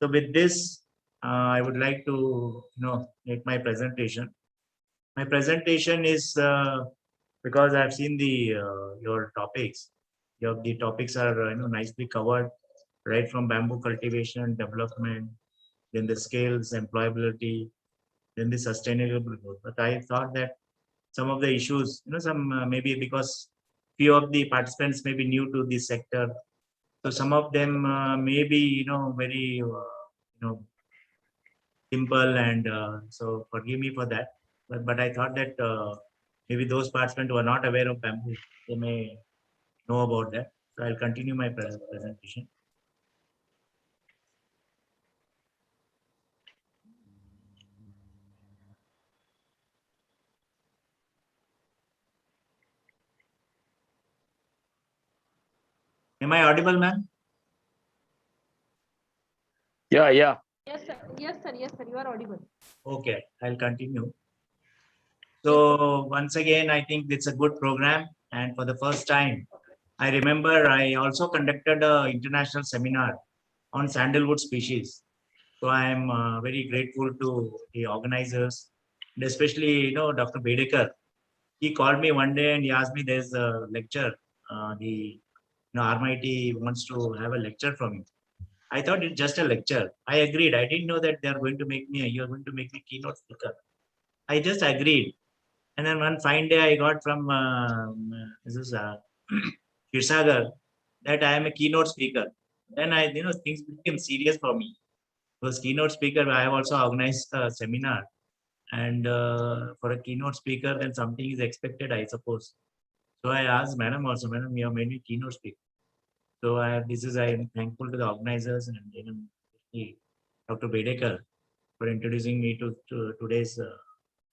So with this, I would like to make my presentation. My presentation is because I've seen the your topics. The topics are nicely covered, right from bamboo cultivation, development, then the skills, employability, then the sustainable growth. But I thought that some of the issues, some maybe because few of the participants may be new to this sector, so some of them may be very simple, and so forgive me for that. But I thought that maybe those participants who are not aware of bamboo, they may know about that. So I'll continue my presentation. Am I audible, ma'am? Yeah. Yes, sir. Yes, sir. Yes, sir. You are audible. Okay, I'll continue. So once again, I think it's a good program. And for the first time, I remember I also conducted an international seminar on sandalwood species. So I am very grateful to the organizers, and especially, Dr. Bedekar. He called me one day and he asked me, there's a lecture. The ARMIET wants to have a lecture from you. I thought it's just a lecture. I agreed. I didn't know that you're going to make me keynote speaker. I just agreed. And then one fine day I got from Mrs. Shirsagar that I am a keynote speaker. Then things became serious for me. Because keynote speaker, I have also organized a seminar, and for a keynote speaker, then something is expected, I suppose. So I asked Madam also, Madam, you have made me keynote speaker. So I am thankful to the organizers and Dr. Bedekar for introducing me to today's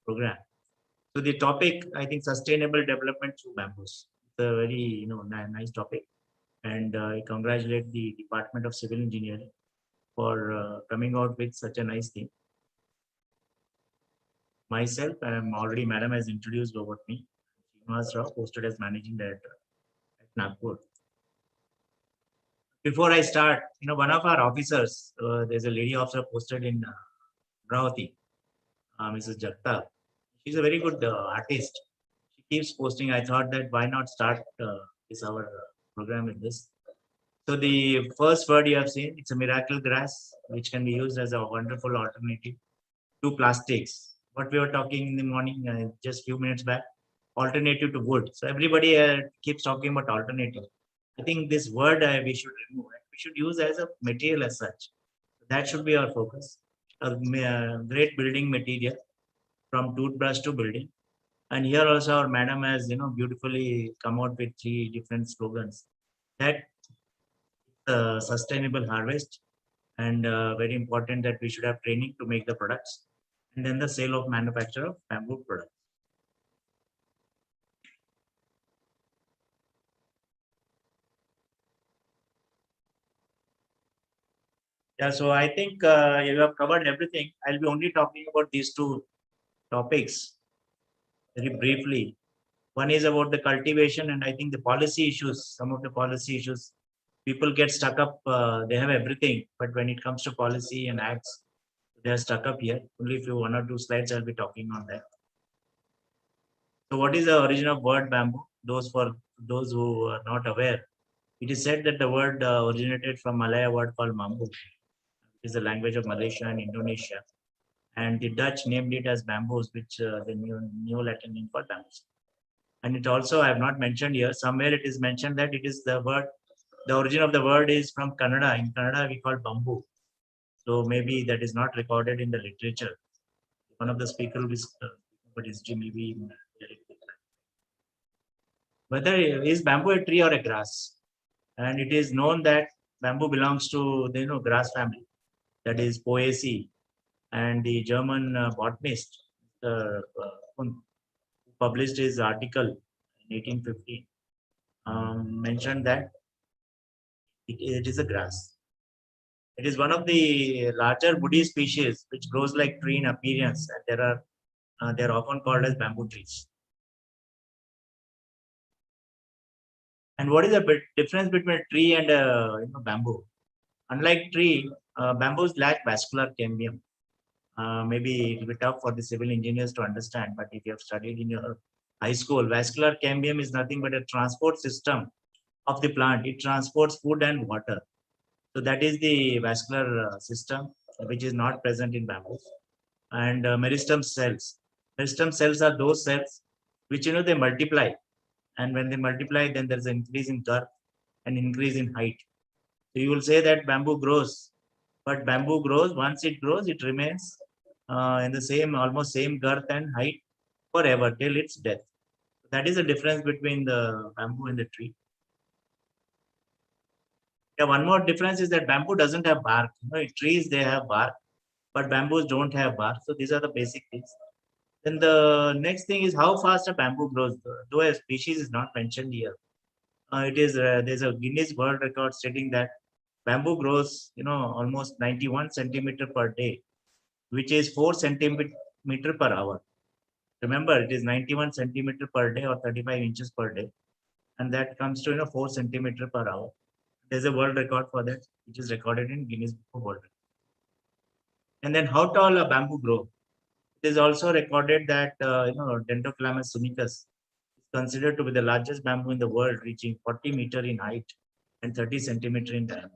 program. So the topic, I think, sustainable development through bamboos. It's a very nice topic, and I congratulate the Department of Civil Engineering for coming out with such a nice thing. Myself, I am already, Madam has introduced about me. Srinivas Rao, posted as Managing Director at Nagpur. Before I start, one of our officers, there's a lady officer posted in Amravati, Mrs. Jagta. She's a very good artist. She keeps posting. I thought that why not start this our program with this. So the first word you have seen, it's a miracle grass, which can be used as a wonderful alternative to plastics. What we were talking in the morning, just few minutes back, alternative to wood. So everybody keeps talking about alternative. I think this word we should remove. We should use as a material as such. That should be our focus. A great building material from toothbrush to building. And here also our madam has beautifully come out with 3 different slogans. That sustainable harvest, and very important that we should have training to make the products, and then the sale of manufacture of bamboo products. Yeah, so I think you have covered everything. I'll be only talking about these 2 topics very briefly. One is about the cultivation, and I think the policy issues, some of the policy issues, people get stuck up. They have everything, but when it comes to policy and acts, they are stuck up here. Only if you 1 or 2 slides, I'll be talking on that. So what is the origin of word bamboo? For those who are not aware, it is said that the word originated from Malaya word called mambu, which is the language of Malaysia and Indonesia. And the Dutch named it as bamboos, which the new Latin name for bamboos. And it also, I have not mentioned here, somewhere it is mentioned that it is the origin of the word is from Kannada. In Kannada, we call bamboo. So maybe that is not recorded in the literature. One of the speakers will but is maybe whether is bamboo a tree or a grass. And it is known that bamboo belongs to the grass family, that is Poaceae. And the German botanist who published his article in 1815 mentioned that it is a grass. It is one of the larger woody species which grows like tree in appearance, and they are often called as bamboo trees. And what is the difference between a tree and bamboo? Unlike tree, Bamboos lack vascular cambium. Maybe it will be tough for the civil engineers to understand, but if you have studied in your high school, vascular cambium is nothing but a transport system of the plant. It transports food and water. So that is the vascular system, which is not present in bamboos. And meristem cells. Meristem cells are those cells which they multiply, and when they multiply, then there's an increase in girth and increase in height. So you will say that bamboo grows, but bamboo grows. Once it grows, it remains in the same, almost same girth and height forever till its death. That is the difference between the bamboo and the tree. Yeah, one more difference is that bamboo doesn't have bark. Trees they have bark, but bamboos don't have bark. So these are the basic things. Then the next thing is how fast a bamboo grows. Though a species is not mentioned here, it is there's a Guinness World Record stating that bamboo grows, almost 91 centimeter per day, which is 4 centimeter per hour. Remember, it is 91 centimeter per day or 35 inches per day, and that comes to 4 centimeter per hour. There's a world record for that, which is recorded in Guinness Book of World Records. And then how tall a bamboo grow? It is also recorded that Dendrocalamus sunicus is considered to be the largest bamboo in the world, reaching 40 meter in height and 30 centimeter in diameter.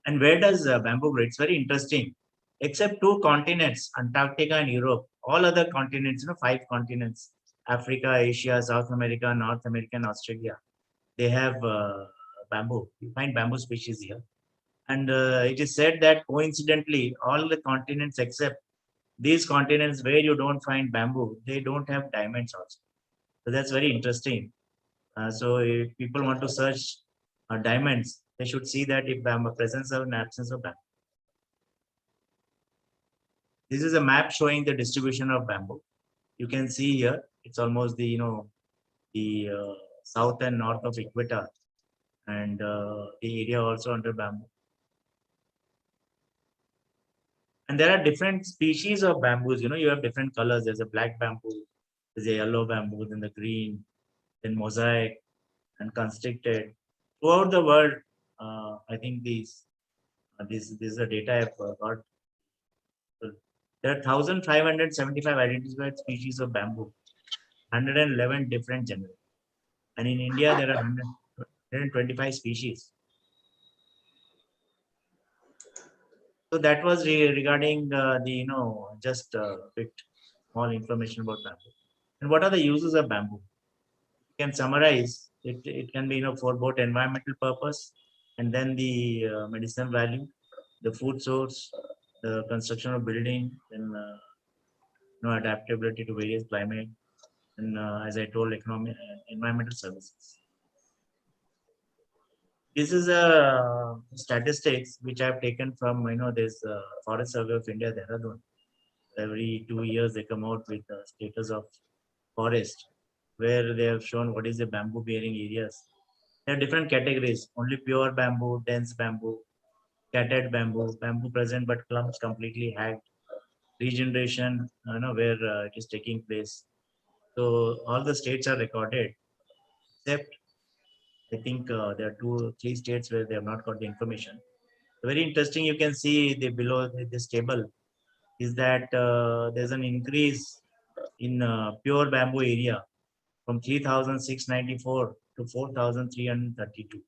And where does bamboo grow? It's very interesting. Except two continents, Antarctica and Europe, all other continents, 5 continents, Africa, Asia, South America, North America, and Australia, they have bamboo. You find bamboo species here. And it is said that coincidentally, all the continents except these continents where you don't find bamboo, they don't have diamonds also. So that's very interesting. So if people want to search diamonds, they should see that if bamboo presence or an absence of bamboo. This is a map showing the distribution of bamboo. You can see here, it's almost the south and north of equator, and the area also under bamboo. And there are different species of bamboos. You have different colors. There's a black bamboo, there's a yellow bamboo, then the green, then mosaic, and constricted. Throughout the world, I think this is the data I've got. There are 1,575 identified species of bamboo, 111 different genera. And in India, there are 125 species. So that was regarding just bit small information about bamboo. And what are the uses of bamboo? You can summarize it can be for both environmental purpose and then the medicinal value, the food source, the construction of building, and adaptability to various climate, and as I told, economic environmental services. This is a statistics which I've taken from this Forest Survey of India, Dehradun. Every 2 years they come out with the status of forest, where they have shown what is the bamboo bearing areas. There are different categories: only pure bamboo, dense bamboo, scattered bamboo, bamboo present but clumps completely hacked, regeneration, where it is taking place. So all the states are recorded, except I think there are 2 3 states where they have not got the information. Very interesting. You can see the below this table is that there's an increase in pure bamboo area from 3,694 to 4,332.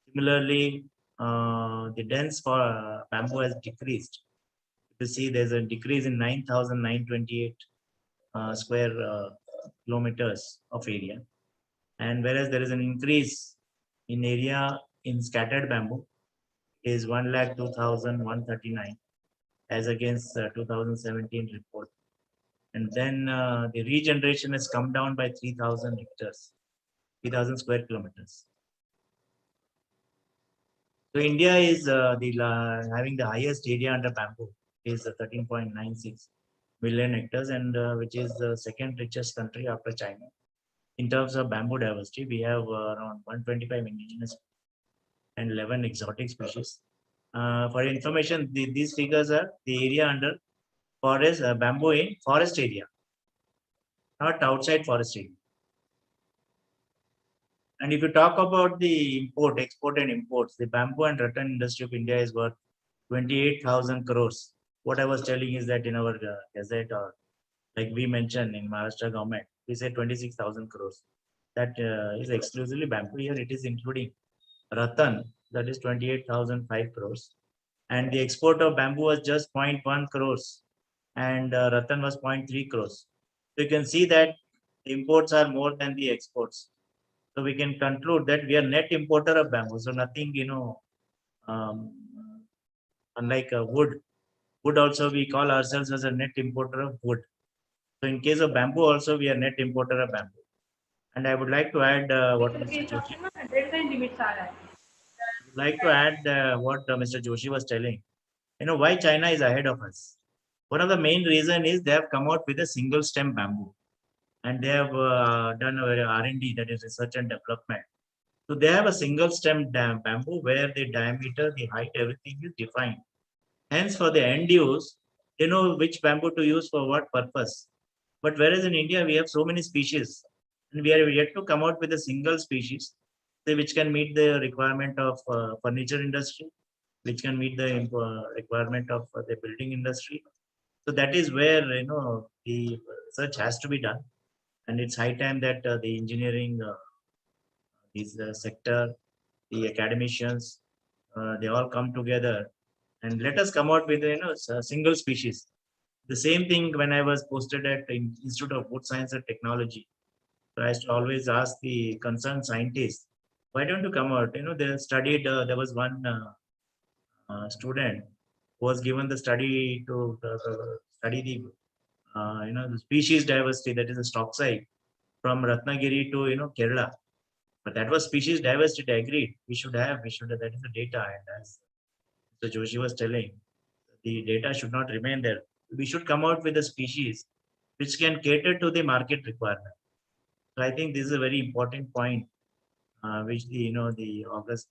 Similarly, the dense for bamboo has decreased. You see, there's a decrease in 9,928 square kilometers of area, and whereas there is an increase in area in scattered bamboo is 1,02,139 as against 2017 report. And then the regeneration has come down by 3,000 hectares, 3,000 square kilometers. So India is having the highest area under bamboo, is 13.96 million hectares, and which is the second richest country after China. In terms of bamboo diversity, we have around 125 indigenous and 11 exotic species. For information, these figures are the area under forest bamboo in forest area, not outside forest area. And if you talk about the import, export and imports, the bamboo and rattan industry of India is worth 28,000 crores. What I was telling is that in our gazette, or like we mentioned in Maharashtra government, we say 26,000 crores. That is exclusively bamboo. Here it is including rattan, that is 28,005 crores. And the export of bamboo was just zero point 0.1 crores and rattan was 0.3 crores. So you can see that the imports are more than the exports. So we can conclude that we are net importer of bamboo. So nothing, um, unlike wood also we call ourselves as a net importer of wood. So in case of bamboo also we are net importer of bamboo. And I would like to add what Mr. Joshi. I would like to add what Mr. Joshi was telling. Why China is ahead of us. One of the main reason is they have come out with a single stem bamboo, and they have done a R&D, that is research and development. So they have a single stem bamboo where the diameter, the height, everything is defined. Hence, for the end use, they know which bamboo to use for what purpose. But whereas in India, we have so many species, and we are yet to come out with a single species which can meet the requirement of furniture industry, which can meet the requirement of the building industry. So that is where the research has to be done, and it's high time that the engineering this sector, the academicians, they all come together and let us come out with a single species. The same thing when I was posted at the Institute of Wood Science and Technology. So I used to always ask the concerned scientists, why don't you come out? They studied. There was one student who was given the study to study the the species diversity, that is the stock size from Ratnagiri to Kerala. But that was species diversity. I agreed. We should have, that is the data. And as Mr. Joshi was telling, the data should not remain there. We should come out with a species which can cater to the market requirement. So I think this is a very important point, which the August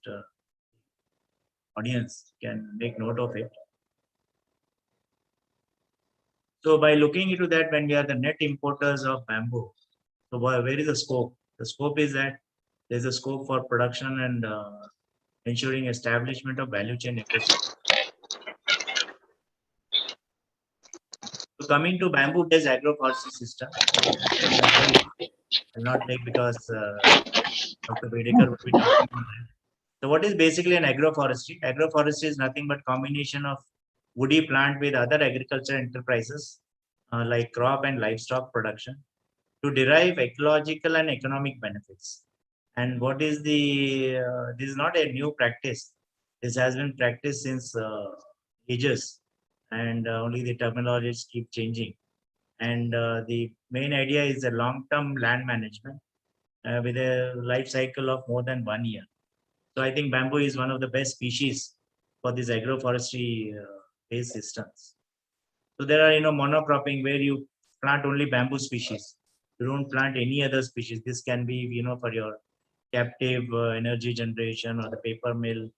audience can make note of it. So by looking into that, when we are the net importers of bamboo, so where is the scope? The scope is that there's a scope for production and ensuring establishment of value chain ecosystem. So coming to bamboo-based agroforestry system, I'll not take because Dr. Bedekar will be talking about that. So what is basically an agroforestry? Agroforestry is nothing but combination of woody plant with other agriculture enterprises like crop and livestock production to derive ecological and economic benefits. And what is this is not a new practice. This has been practiced since ages, and only the terminologies keep changing. And the main idea is a long-term land management with a life cycle of more than 1 year. So I think bamboo is one of the best species for these agroforestry based systems. So there are monocropping where you plant only bamboo species. You don't plant any other species. This can be for your captive energy generation or the paper mill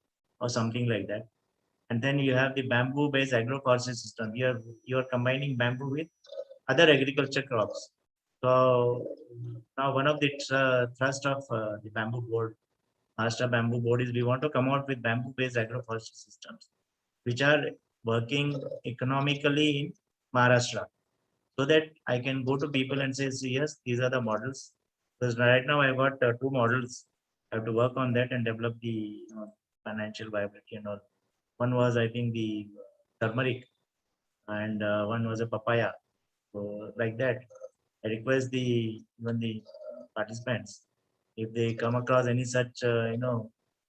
or something like that. And then you have the bamboo based agroforestry system. You are combining bamboo with other agriculture crops. So now one of the thrust of the bamboo board, Maharashtra Bamboo Board, is we want to come out with bamboo-based agroforestry systems, which are working economically in Maharashtra, so that I can go to people and say, "See, yes, these are the models." Because right now I've got two models. I have to work on that and develop the financial viability and all. One was, I think, the turmeric, and one was a papaya. So like that, I request even the participants, if they come across any such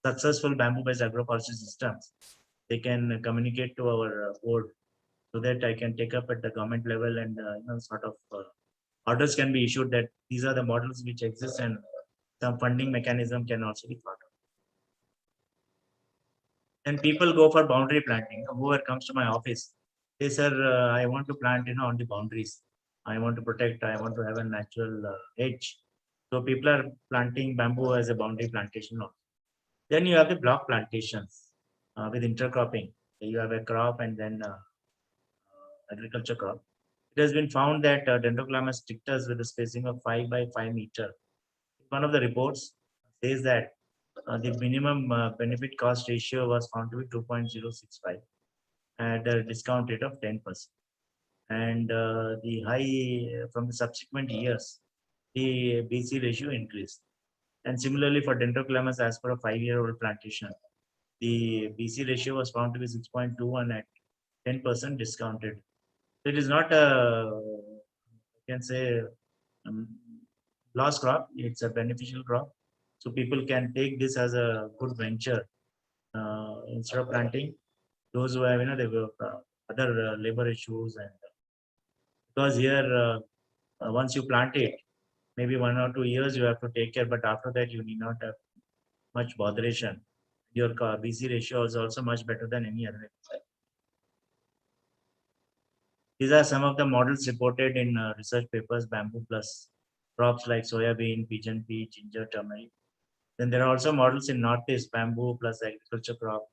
successful bamboo-based agroforestry systems, they can communicate to our board so that I can take up at the government level and sort of orders can be issued that these are the models which exist and some funding mechanism can also be thought of. Then people go for boundary planting. Whoever comes to my office, they say, I want to plant, on the boundaries. I want to protect. I want to have a natural edge. So people are planting bamboo as a boundary plantation. Then you have the block plantations with intercropping. You have a crop and then agriculture crop. It has been found that Dendroclamus strictus with a spacing of 5 by 5 meter. One of the reports says that the minimum benefit cost ratio was found to be 2.065 at a discount rate of 10%. And the high from the subsequent years, the BC ratio increased. And similarly for dendrocalamus, as per a 5-year-old plantation, the BC ratio was found to be 6.21 at 10% discounted. So it is not a, I can say, um, loss crop. It's a beneficial crop. So people can take this as a good venture instead of planting. Those who have, they have other labor issues, and because here once you plant it, maybe 1 or 2 years you have to take care, but after that you need not have much botheration. Your BC ratio is also much better than any other. These are some of the models reported in research papers, bamboo plus crops like soybean, pigeon pea, ginger, turmeric. Then there are also models in Northeast, bamboo plus agriculture crop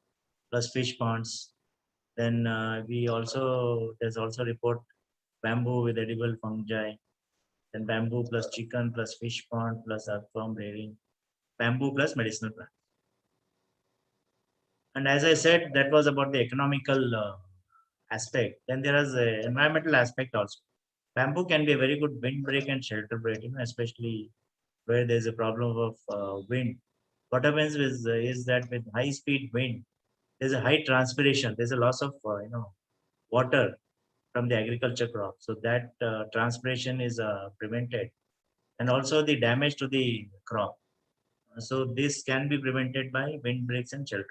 plus fish ponds. Then there's also report bamboo with edible fungi. Then bamboo plus chicken plus fish pond plus earthworm rearing. Bamboo plus medicinal plant. And as I said, that was about the economical aspect. Then there is an environmental aspect also. Bamboo can be a very good windbreak and shelter break, especially where there's a problem of wind. What happens is that with high speed wind, there's a high transpiration. There's a loss of water from the agriculture crop. So that transpiration is prevented, and also the damage to the crop. So this can be prevented by windbreaks and shelter.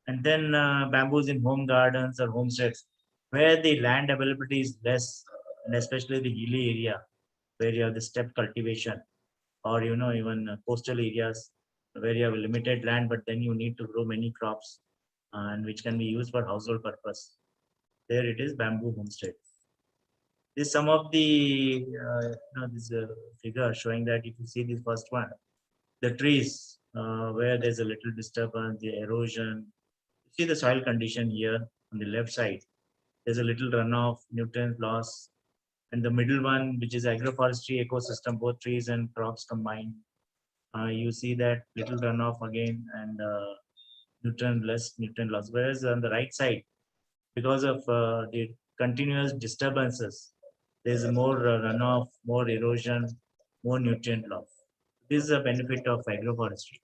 And then bamboos in home gardens or homesteads where the land availability is less, and especially the hilly area where you have the step cultivation, or even coastal areas where you have limited land, but then you need to grow many crops and which can be used for household purpose. There it is, bamboo homestead. This some of the this figure showing that if you see the first one, the trees where there's a little disturbance, the erosion. You see the soil condition here on the left side. There's a little runoff, nutrient loss, and the middle one, which is agroforestry ecosystem, both trees and crops combined. You see that little runoff again, and nutrient loss. Whereas on the right side, because of the continuous disturbances, there's more runoff, more erosion, more nutrient loss. This is a benefit of agroforestry.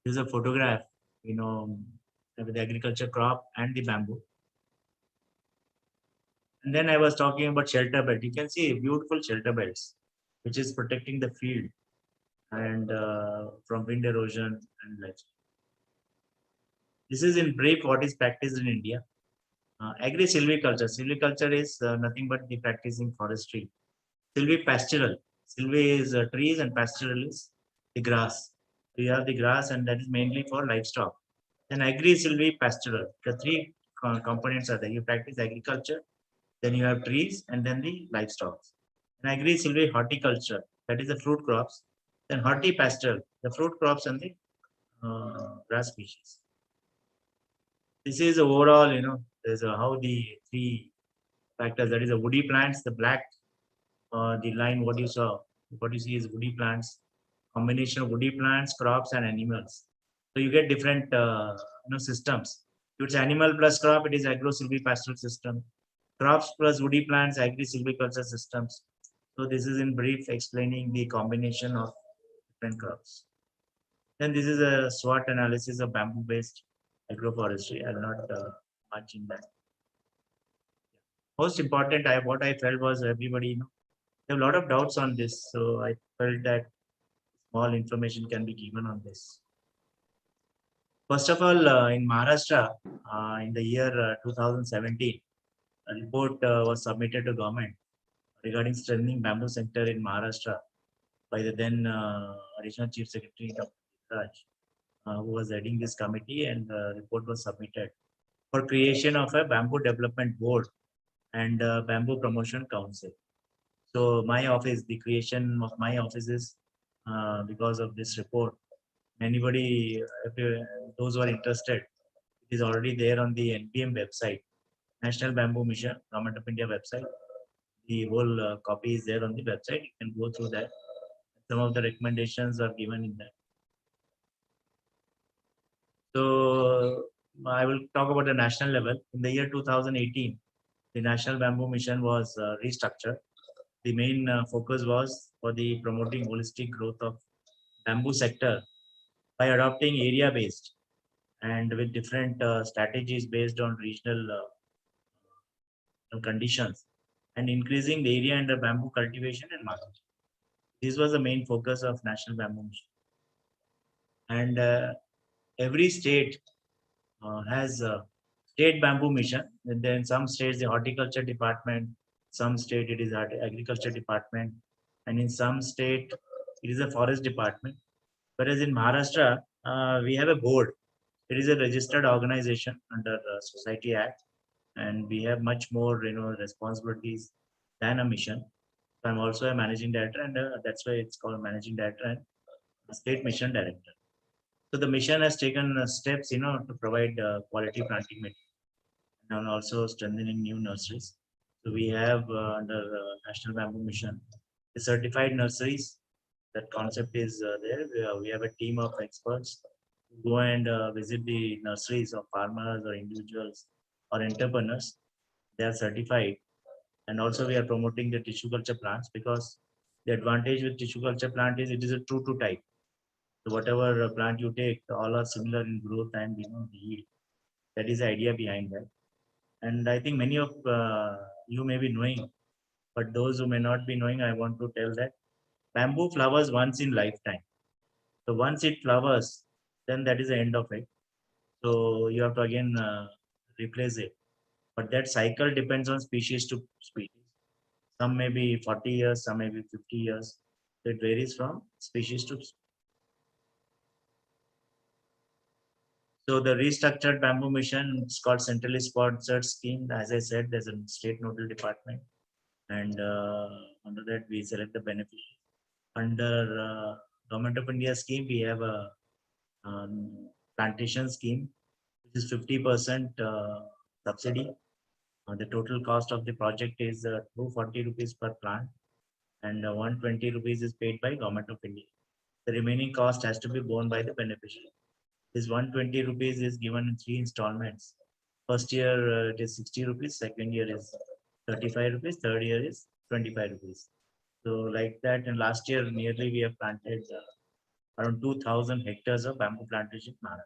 This is a photograph, with the agriculture crop and the bamboo. And then I was talking about shelter belt. You can see beautiful shelter belts, which is protecting the field and from wind erosion and like. This is in brief what is practiced in India. Agri-silviculture. Silviculture is nothing but the practicing forestry. Silvipastoral. Silvi is trees and pastoral is the grass. We have the grass and that is mainly for livestock. Then agri-silvipastoral. The three components are there. You practice agriculture, then you have trees, and then the livestock. And agri-silvi-horticulture. That is the fruit crops. Then hortipastoral, the fruit crops and the grass species. This is overall, there's how the three factors, that is the woody plants, the black, the line, what you see is woody plants, combination of woody plants, crops, and animals. So you get different, systems. If it's animal plus crop, it is agro-silvipastoral system. Crops plus woody plants, agri-silviculture systems. So this is in brief explaining the combination of different crops. Then this is a SWOT analysis of bamboo-based agroforestry. I'll not much in that. Most important, what I felt was everybody, there are a lot of doubts on this, so I felt that small information can be given on this. First of all, in Maharashtra, in the year 2017, a report was submitted to government regarding strengthening bamboo sector in Maharashtra by the then Additional Chief Secretary Dr. Raj, who was heading this committee, and the report was submitted for creation of a bamboo development board and bamboo promotion council. So my office, the creation of my office is because of this report. Anybody, those who are interested, it is already there on the NBM website, National Bamboo Mission, Government of India website. The whole copy is there on the website. You can go through that. Some of the recommendations are given in that. So I will talk about the national level. In the year 2018, the National Bamboo Mission was restructured. The main focus was for the promoting holistic growth of bamboo sector by adopting area-based and with different strategies based on regional conditions and increasing the area under bamboo cultivation and market. This was the main focus of National Bamboo Mission. And every state has a state bamboo mission. And then some states the horticulture department, some state it is agriculture department, and in some state it is a forest department. Whereas in Maharashtra, we have a board. It is a registered organization under Society Act, and we have much more responsibilities than a mission. So I'm also a managing director, and that's why it's called managing director and state mission director. So the mission has taken steps, to provide quality planting material and also strengthening new nurseries. So we have under National Bamboo Mission, the certified nurseries. That concept is there. We have a team of experts who go and visit the nurseries of farmers or individuals or entrepreneurs. They are certified, and also we are promoting the tissue culture plants because the advantage with tissue culture plant is it is a true to type. So whatever plant you take, all are similar in growth and the yield. That is the idea behind that. And I think many of you may be knowing, but those who may not be knowing, I want to tell that bamboo flowers once in lifetime. So once it flowers, then that is the end of it. So you have to again replace it. But that cycle depends on species to species. Some may be 40 years, some may be 50 years. It varies from species to species. So the restructured bamboo mission is called centrally sponsored scheme. As I said, there's a state nodal department, and under that we select the beneficiary. Under Government of India scheme, we have a plantation scheme, which is 50% subsidy. The total cost of the project is 240 rupees per plant, and 120 rupees is paid by Government of India. The remaining cost has to be borne by the beneficiary. This 120 rupees is given in 3 installments. First year it is 60 rupees, second year is 35 rupees, third year is 25 rupees. So like that, and last year nearly we have planted around 2,000 hectares of bamboo plantation in Maharashtra.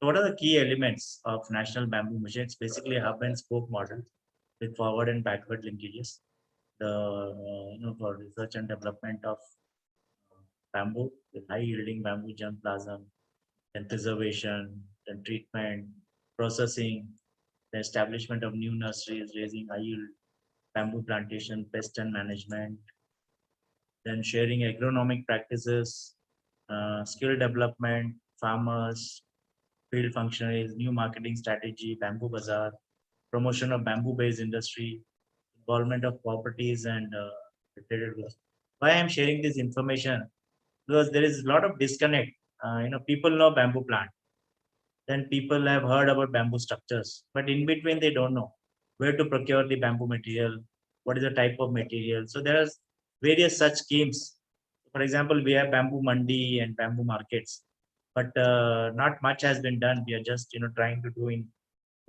So what are the key elements of National Bamboo Mission? It's basically a hub and spoke model with forward and backward linkages. The for research and development of bamboo, with high yielding bamboo germplasm, then preservation, then treatment, processing, the establishment of new nurseries, raising high yield bamboo plantation, pest and management, then sharing agronomic practices, skill development, farmers, field functionaries, new marketing strategy, bamboo bazaar, promotion of bamboo-based industry, involvement of properties and related goods. Why I'm sharing this information? Because there is a lot of disconnect. People know bamboo plant, then people have heard about bamboo structures, but in between they don't know where to procure the bamboo material, what is the type of material. So there are various such schemes. For example, we have bamboo mandi and bamboo markets, but not much has been done. We are just trying to do in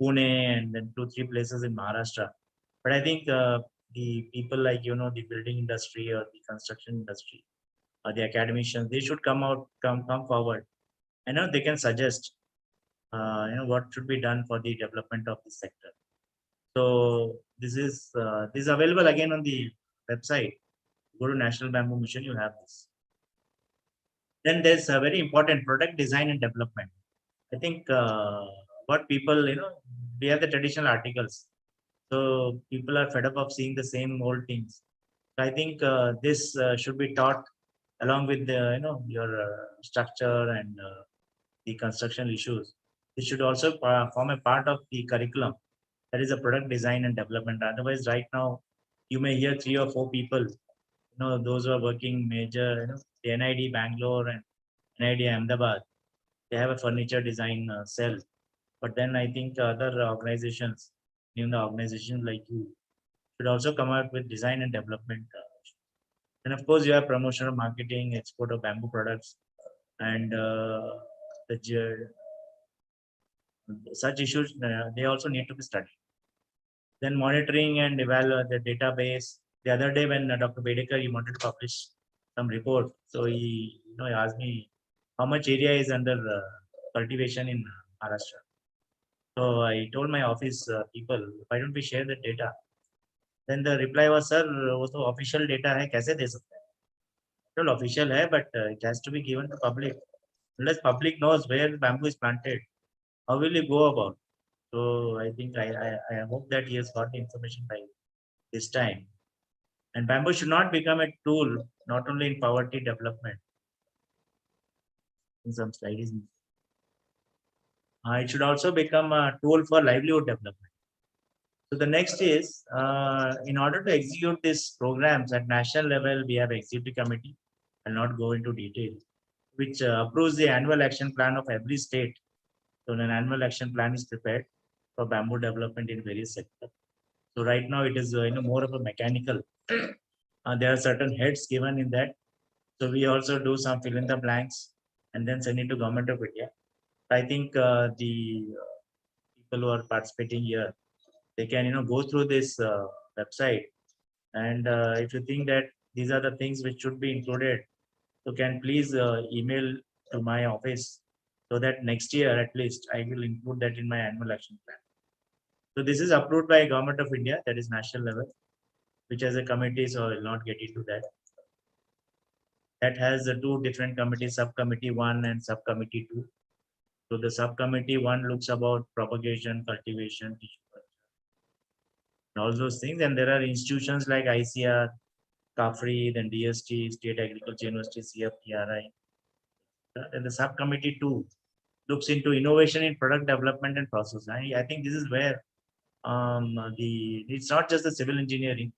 Pune and then 2 3 places in Maharashtra. But I think the people like the building industry or the construction industry or the academicians, they should come forward. I know they can suggest what should be done for the development of this sector. So this is available again on the website. Go to National Bamboo Mission, you have this. Then there's a very important product design and development. I think what people, we have the traditional articles. So people are fed up of seeing the same old things. So I think this should be taught along with the, your structure and the construction issues. It should also form a part of the curriculum. That is a product design and development. Otherwise, right now, you may hear 3 or 4 people, those who are working major, the NID Bangalore and NID Ahmedabad, they have a furniture design cell. But then I think other organizations, even the organizations like you, should also come out with design and development. And of course, you have promotion of marketing, export of bamboo products, and such issues. They also need to be studied. Then monitoring and evaluate the database. The other day when Dr. Bedekar, he wanted to publish some report, so he asked me how much area is under cultivation in Maharashtra. So I told my office people, why don't we share the data? Then the reply was, sir, वो तो official data है, कैसे दे सकते हैं? Well, official है, but it has to be given to public. Unless public knows where bamboo is planted, how will you go about? So I think I hope that he has got the information by this time. And bamboo should not become a tool, not only in poverty development. In some slides, it should also become a tool for livelihood development. So the next is, in order to execute these programs at national level, we have executive committee. I'll not go into detail, which approves the annual action plan of every state. So an annual action plan is prepared for bamboo development in various sectors. So right now it is more of a mechanical. There are certain heads given in that. So we also do some fill in the blanks and then send it to Government of India. I think the people who are participating here, they can go through this website, and if you think that these are the things which should be included, so can please email to my office so that next year at least I will include that in my annual action plan. So this is approved by Government of India, that is national level, which has a committee, so I will not get into that. That has the two different committees, subcommittee 1 and subcommittee 2. So the subcommittee 1 looks about propagation, cultivation, tissue culture, and all those things. And there are institutions like ICR, CAFRI, then DST, State Agriculture University, CFTRI. And the subcommittee 2 looks into innovation in product development and process. I think this is where it's not just the civil engineering.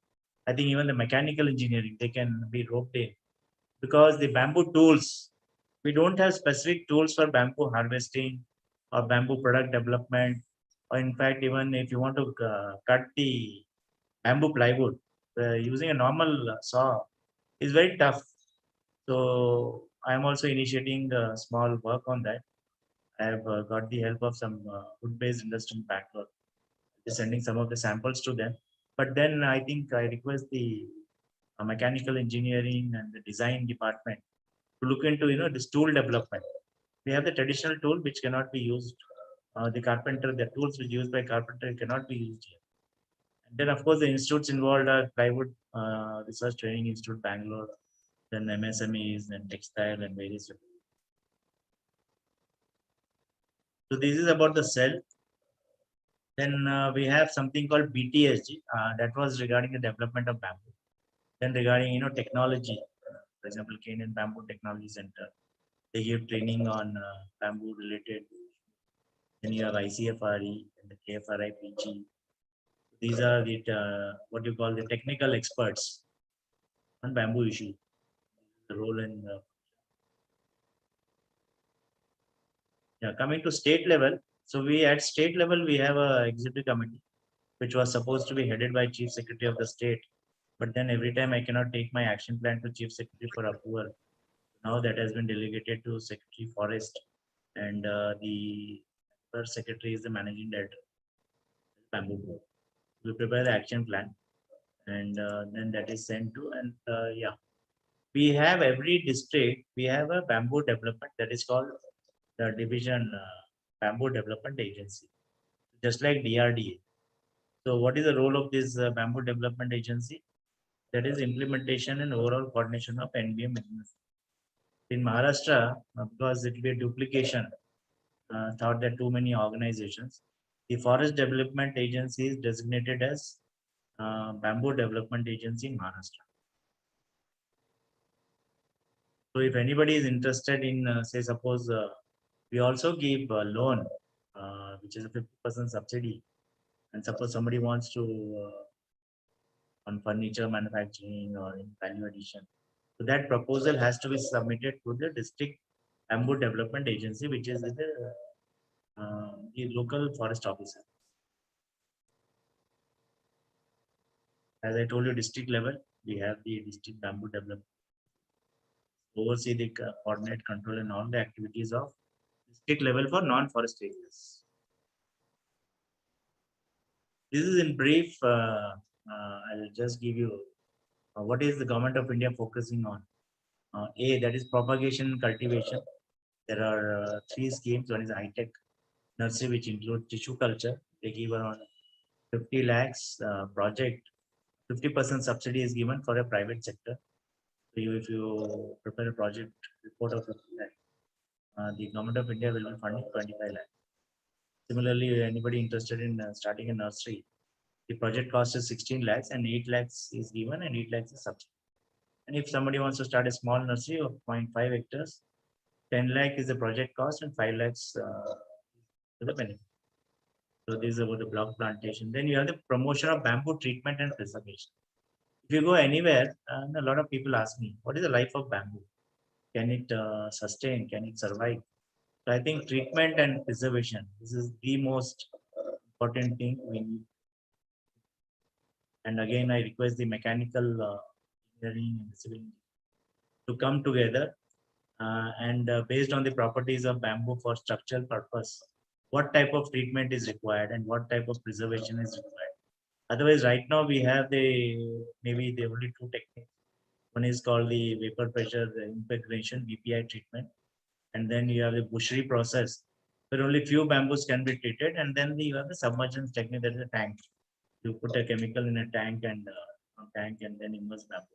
I think even the mechanical engineering, they can be roped in, because the bamboo tools, we don't have specific tools for bamboo harvesting or bamboo product development. Or in fact, even if you want to cut the bamboo plywood using a normal saw is very tough. So I am also initiating a small work on that. I have got the help of some wood-based industry in Bangalore, just sending some of the samples to them. But then I think I request the mechanical engineering and the design department to look into this tool development. We have the traditional tool which cannot be used. The tools which used by carpenter cannot be used here. And then of course the institutes involved are Plywood Research Training Institute Bangalore, then MSMEs, then textile and various. So this is about the cell. Then we have something called BTSG, that was regarding the development of bamboo. Then regarding technology, for example, Kenyan Bamboo Technology Center, they give training on bamboo related. Then you have ICFRE and the KFRI PG. These are the what you call the technical experts on bamboo issue. The role in coming to state level. So we at state level we have a executive committee which was supposed to be headed by Chief Secretary of the state. But then every time I cannot take my action plan to Chief Secretary for approval. Now that has been delegated to Secretary Forest, and the first secretary is the managing director, bamboo board. We prepare the action plan, and then that is sent to, and we have every district, we have a bamboo development that is called the division bamboo development agency, just like DRDA. So what is the role of this bamboo development agency? That is implementation and overall coordination of NBM business. In Maharashtra, because it will be a duplication, thought that too many organizations, the Forest Development Agency is designated as Bamboo Development Agency in Maharashtra. So if anybody is interested in, say, suppose we also give a loan, which is a 50% subsidy, and suppose somebody wants to on furniture manufacturing or in value addition. So that proposal has to be submitted to the district bamboo development agency, which is the local forest officer. As I told you, district level, we have the district bamboo development, oversee the coordinate, control, and all the activities of district level for non-forest areas. This is in brief. I'll just give you what is the government of India focusing on. That is propagation and cultivation. There are three schemes. One is high-tech nursery, which includes tissue culture. They give around 50 lakhs project. 50% subsidy is given for a private sector. So if you prepare a project report of 50 lakhs, the government of India will be funding 25 lakhs. Similarly, anybody interested in starting a nursery, the project cost is 16 lakhs and 8 lakhs is given and 8 lakhs is subsidy. And if somebody wants to start a small nursery of 0.5 hectares, 10 lakh is the project cost and 5 lakhs to the benefit. So this is about the block plantation. Then you have the promotion of bamboo treatment and preservation. If you go anywhere, a lot of people ask me, what is the life of bamboo? Can it sustain? Can it survive? So I think treatment and preservation, this is the most important thing we need. And again, I request the mechanical engineering and civil engineering to come together and based on the properties of bamboo for structural purpose, what type of treatment is required and what type of preservation is required. Otherwise, right now we have maybe the only two techniques. One is called the vapor pressure impregnation (VPI) treatment, and then you have the bushery process, where only few bamboos can be treated, and then you have the submergence technique, that is a tank. You put a chemical in a tank and then immerse bamboo.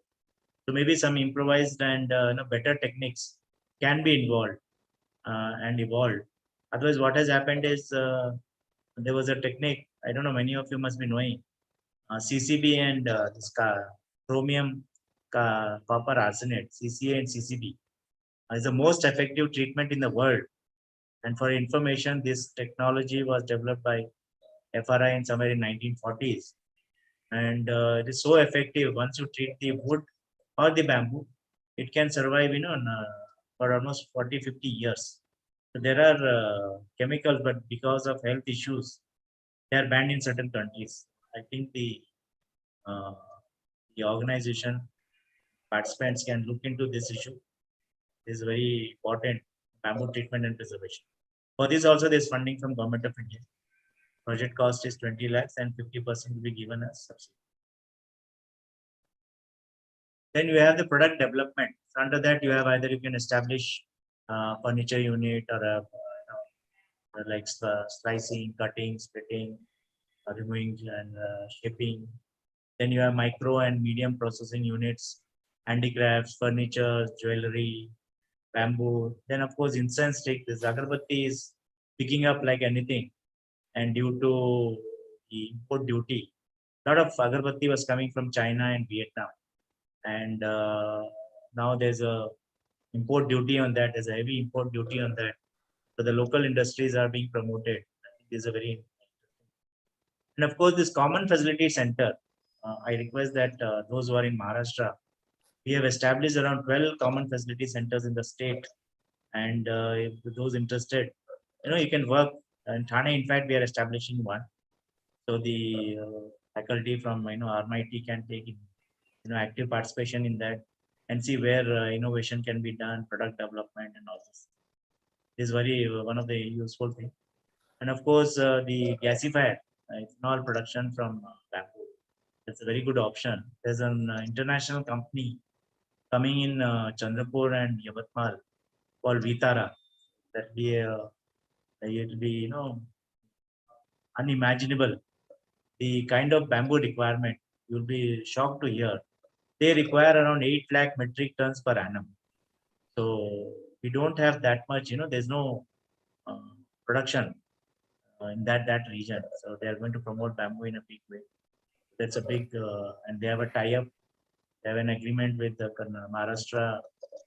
So maybe some improvised and better techniques can be involved and evolved. Otherwise, what has happened is there was a technique. I don't know. Many of you must be knowing CCB and this chromium copper arsenate, CCA and CCB, is the most effective treatment in the world. And for information, this technology was developed by FRI in somewhere in 1940s, and it is so effective. Once you treat the wood or the bamboo, it can survive, for almost 40-50 years. So there are chemicals, but because of health issues, they are banned in certain countries. I think uh, the organization participants can look into this issue. It is very important, bamboo treatment and preservation. For this also, there is funding from Government of India. Project cost is 20 lakhs and 50% will be given as subsidy. Then you have the product development. So under that, you have either you can establish furniture unit or like slicing, cutting, splitting, removing and shaping. Then you have micro and medium processing units, handicrafts, furniture, jewelry, bamboo. Then of course incense stick. This agarbatti is picking up like anything, and due to the import duty, a lot of agarbatti was coming from China and Vietnam, and now there's a import duty on that. There's a heavy import duty on that. So the local industries are being promoted. I think this is a very, and of course this common facility center. I request that those who are in Maharashtra, we have established around 12 common facility centers in the state, and if those interested, you can work. In Thane, in fact, we are establishing one. So the faculty from ARMIET can take active participation in that and see where innovation can be done, product development, and all this. This is very one of the useful things. And of course, the gasifier, ethanol production from bamboo. That's a very good option. There's an international company coming in Chandrapur and Yavatmal called Vitara. That be it will be unimaginable. The kind of bamboo requirement, you'll be shocked to hear. They require around 8 lakh metric tons per annum. So we don't have that much. There's no uh, production in that region. So they are going to promote bamboo in a big way. That's a big, and they have a tie-up. They have an agreement with the Maharashtra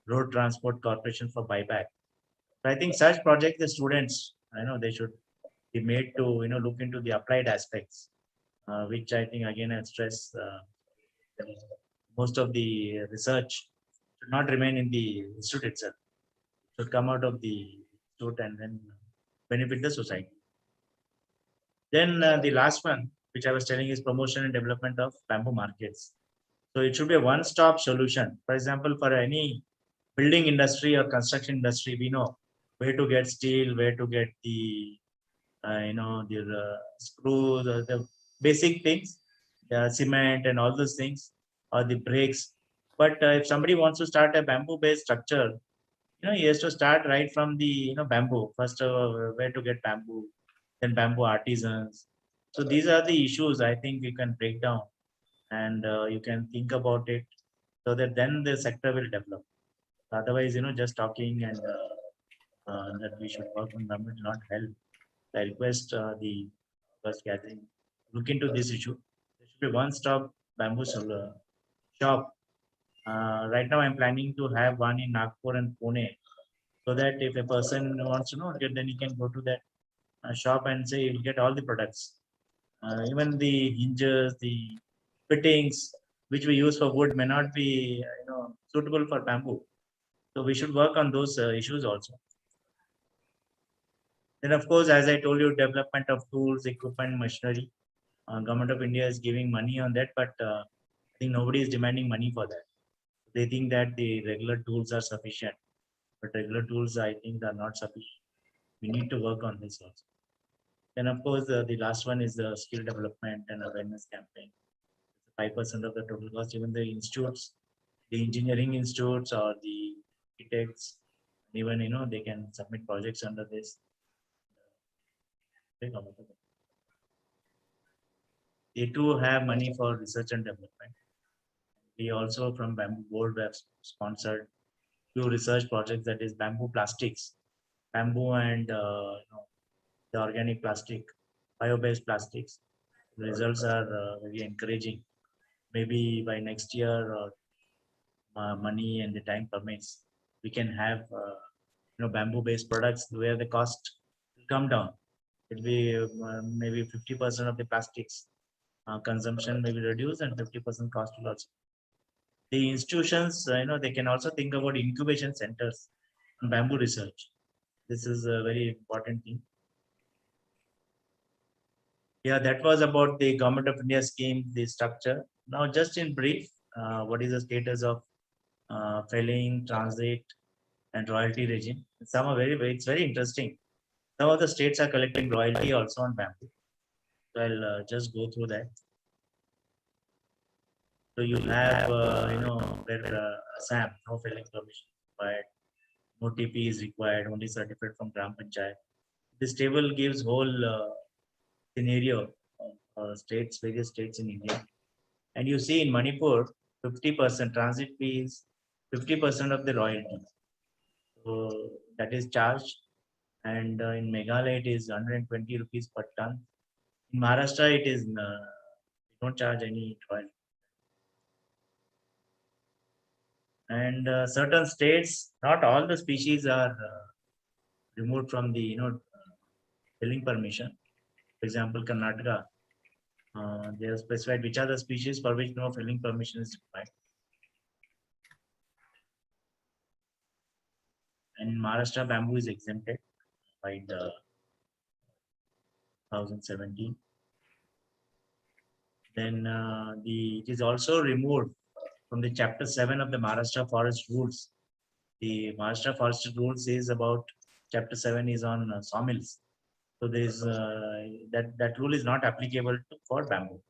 Road Transport Corporation for buyback. So I think such projects, the students, they should be made to look into the applied aspects, which I think again I stress. Most of the research should not remain in the institute itself. It should come out of the institute and then benefit the society. Then the last one, which I was telling is promotion and development of bamboo markets. So it should be a one-stop solution. For example, for any building industry or construction industry, we know where to get steel, where to get the the screws, the basic things, the cement and all those things, or the brakes. But if somebody wants to start a bamboo-based structure, he has to start right from the bamboo. First, where to get bamboo, then bamboo artisans. So these are the issues I think you can break down, and you can think about it, so that then the sector will develop. Otherwise, just talking and that we should work on bamboo will not help. I request the first gathering look into this issue. There should be one-stop bamboo shop. Right now, I'm planning to have one in Nagpur and Pune, so that if a person wants to know, then he can go to that shop and say he'll get all the products, even the hinges, the fittings, which we use for wood, may not be suitable for bamboo. So we should work on those issues also. Then, of course, as I told you, development of tools, equipment, machinery. Government of India is giving money on that, but I think nobody is demanding money for that. They think that the regular tools are sufficient, but regular tools I think are not sufficient. We need to work on this also. Then, of course, the last one is the skill development and awareness campaign. 5% of the total cost. Even the institutes, the engineering institutes or the architects, even they can submit projects under this. They too have money for research and development. We also from Bamboo Board have sponsored few research projects, that is bamboo plastics, bamboo and the organic plastic, bio-based plastics. The results are very encouraging. Maybe by next year, or money and the time permits, we can have bamboo-based products where the cost will come down. It will be maybe 50% of the plastics consumption may be reduced, and 50% cost will also. The institutions, they can also think about incubation centers on bamboo research. This is a very important thing. Yeah, that was about the Government of India scheme, the structure. Now, just in brief, what is the status of felling, transit, and royalty regime? Some are it's very interesting. Some of the states are collecting royalty also on bamboo. So I'll just go through that. So you have, where Assam, no felling permission required, no TP is required, only certificate from Gram Panchayat. This table gives whole scenario of various states in India. And you see in Manipur, 50% transit fees, 50% of the royalty. So that is charged. And in Meghalaya, it is 120 rupees per ton. In Maharashtra, it is we don't charge any royalty. And certain states, not all the species are removed from the filling permission. For example, Karnataka, they have specified which are the species for which no filling permission is required. And in Maharashtra, bamboo is exempted by the 2017. Then it is also removed from the Chapter 7 of the Maharashtra Forest Rules. The Maharashtra Forest Rules is about Chapter 7 is on sawmills. So there is that rule is not applicable for bamboo.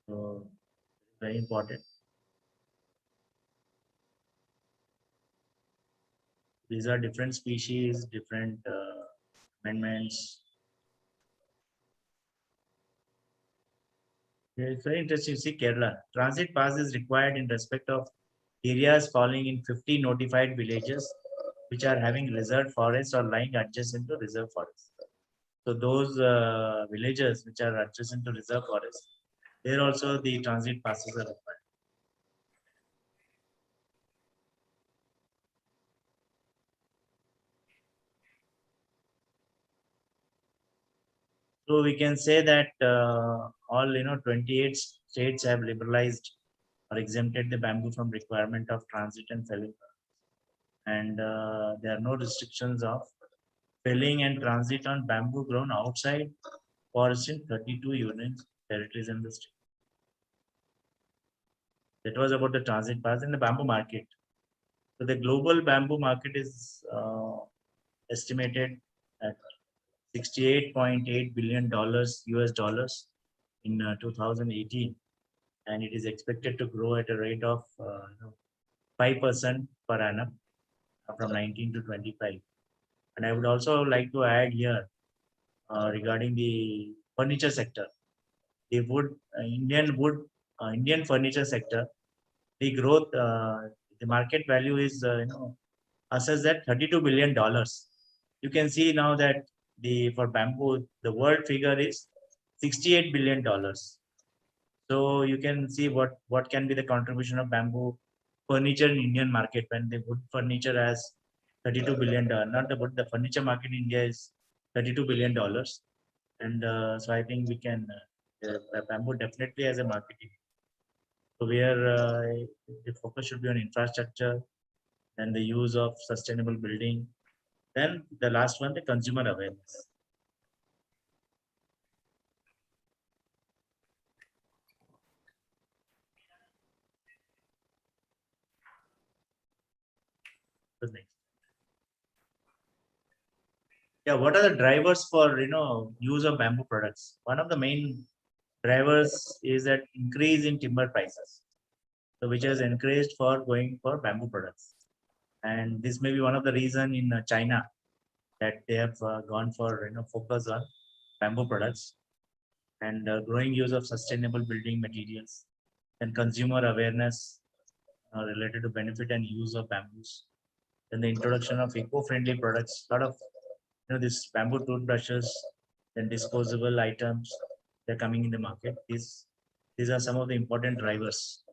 So very important. These are different species, different amendments. It's very interesting to see Kerala. Transit pass is required in respect of areas falling in 50 notified villages which are having reserved forests or lying adjacent to reserve forests. So those villages which are adjacent to reserve forests, there also the transit passes are required. So we can say that all 28 states have liberalized or exempted the bamboo from requirement of transit and felling, and there are no restrictions of felling and transit on bamboo grown outside forest in 32 union territories in the state. That was about the transit pass in the bamboo market. So the global bamboo market is estimated at $68.8 billion US dollars in 2018, and it is expected to grow at a rate of 5% per annum from 19 to 25. And I would also like to add here regarding the furniture sector, the Indian furniture sector, the growth, the market value is assessed at $32 billion. You can see now that the for bamboo, the world figure is $68 billion. So you can see what can be the contribution of bamboo furniture in Indian market when the wood furniture has $32 billion. Not the wood, the furniture market in India is $32 billion, and so I think we can bamboo definitely has a marketing. So where the focus should be on infrastructure and the use of sustainable building. Then the last one, the consumer awareness. The next. Yeah, what are the drivers for use of bamboo products? One of the main drivers is that increase in timber prices, so which has encouraged for going for bamboo products. And this may be one of the reason in China that they have gone for focus on bamboo products, and growing use of sustainable building materials and consumer awareness related to benefit and use of bamboos. Then the introduction of eco-friendly products, a lot of this bamboo toothbrushes, then disposable items, they're coming in the market. These are some of the important drivers.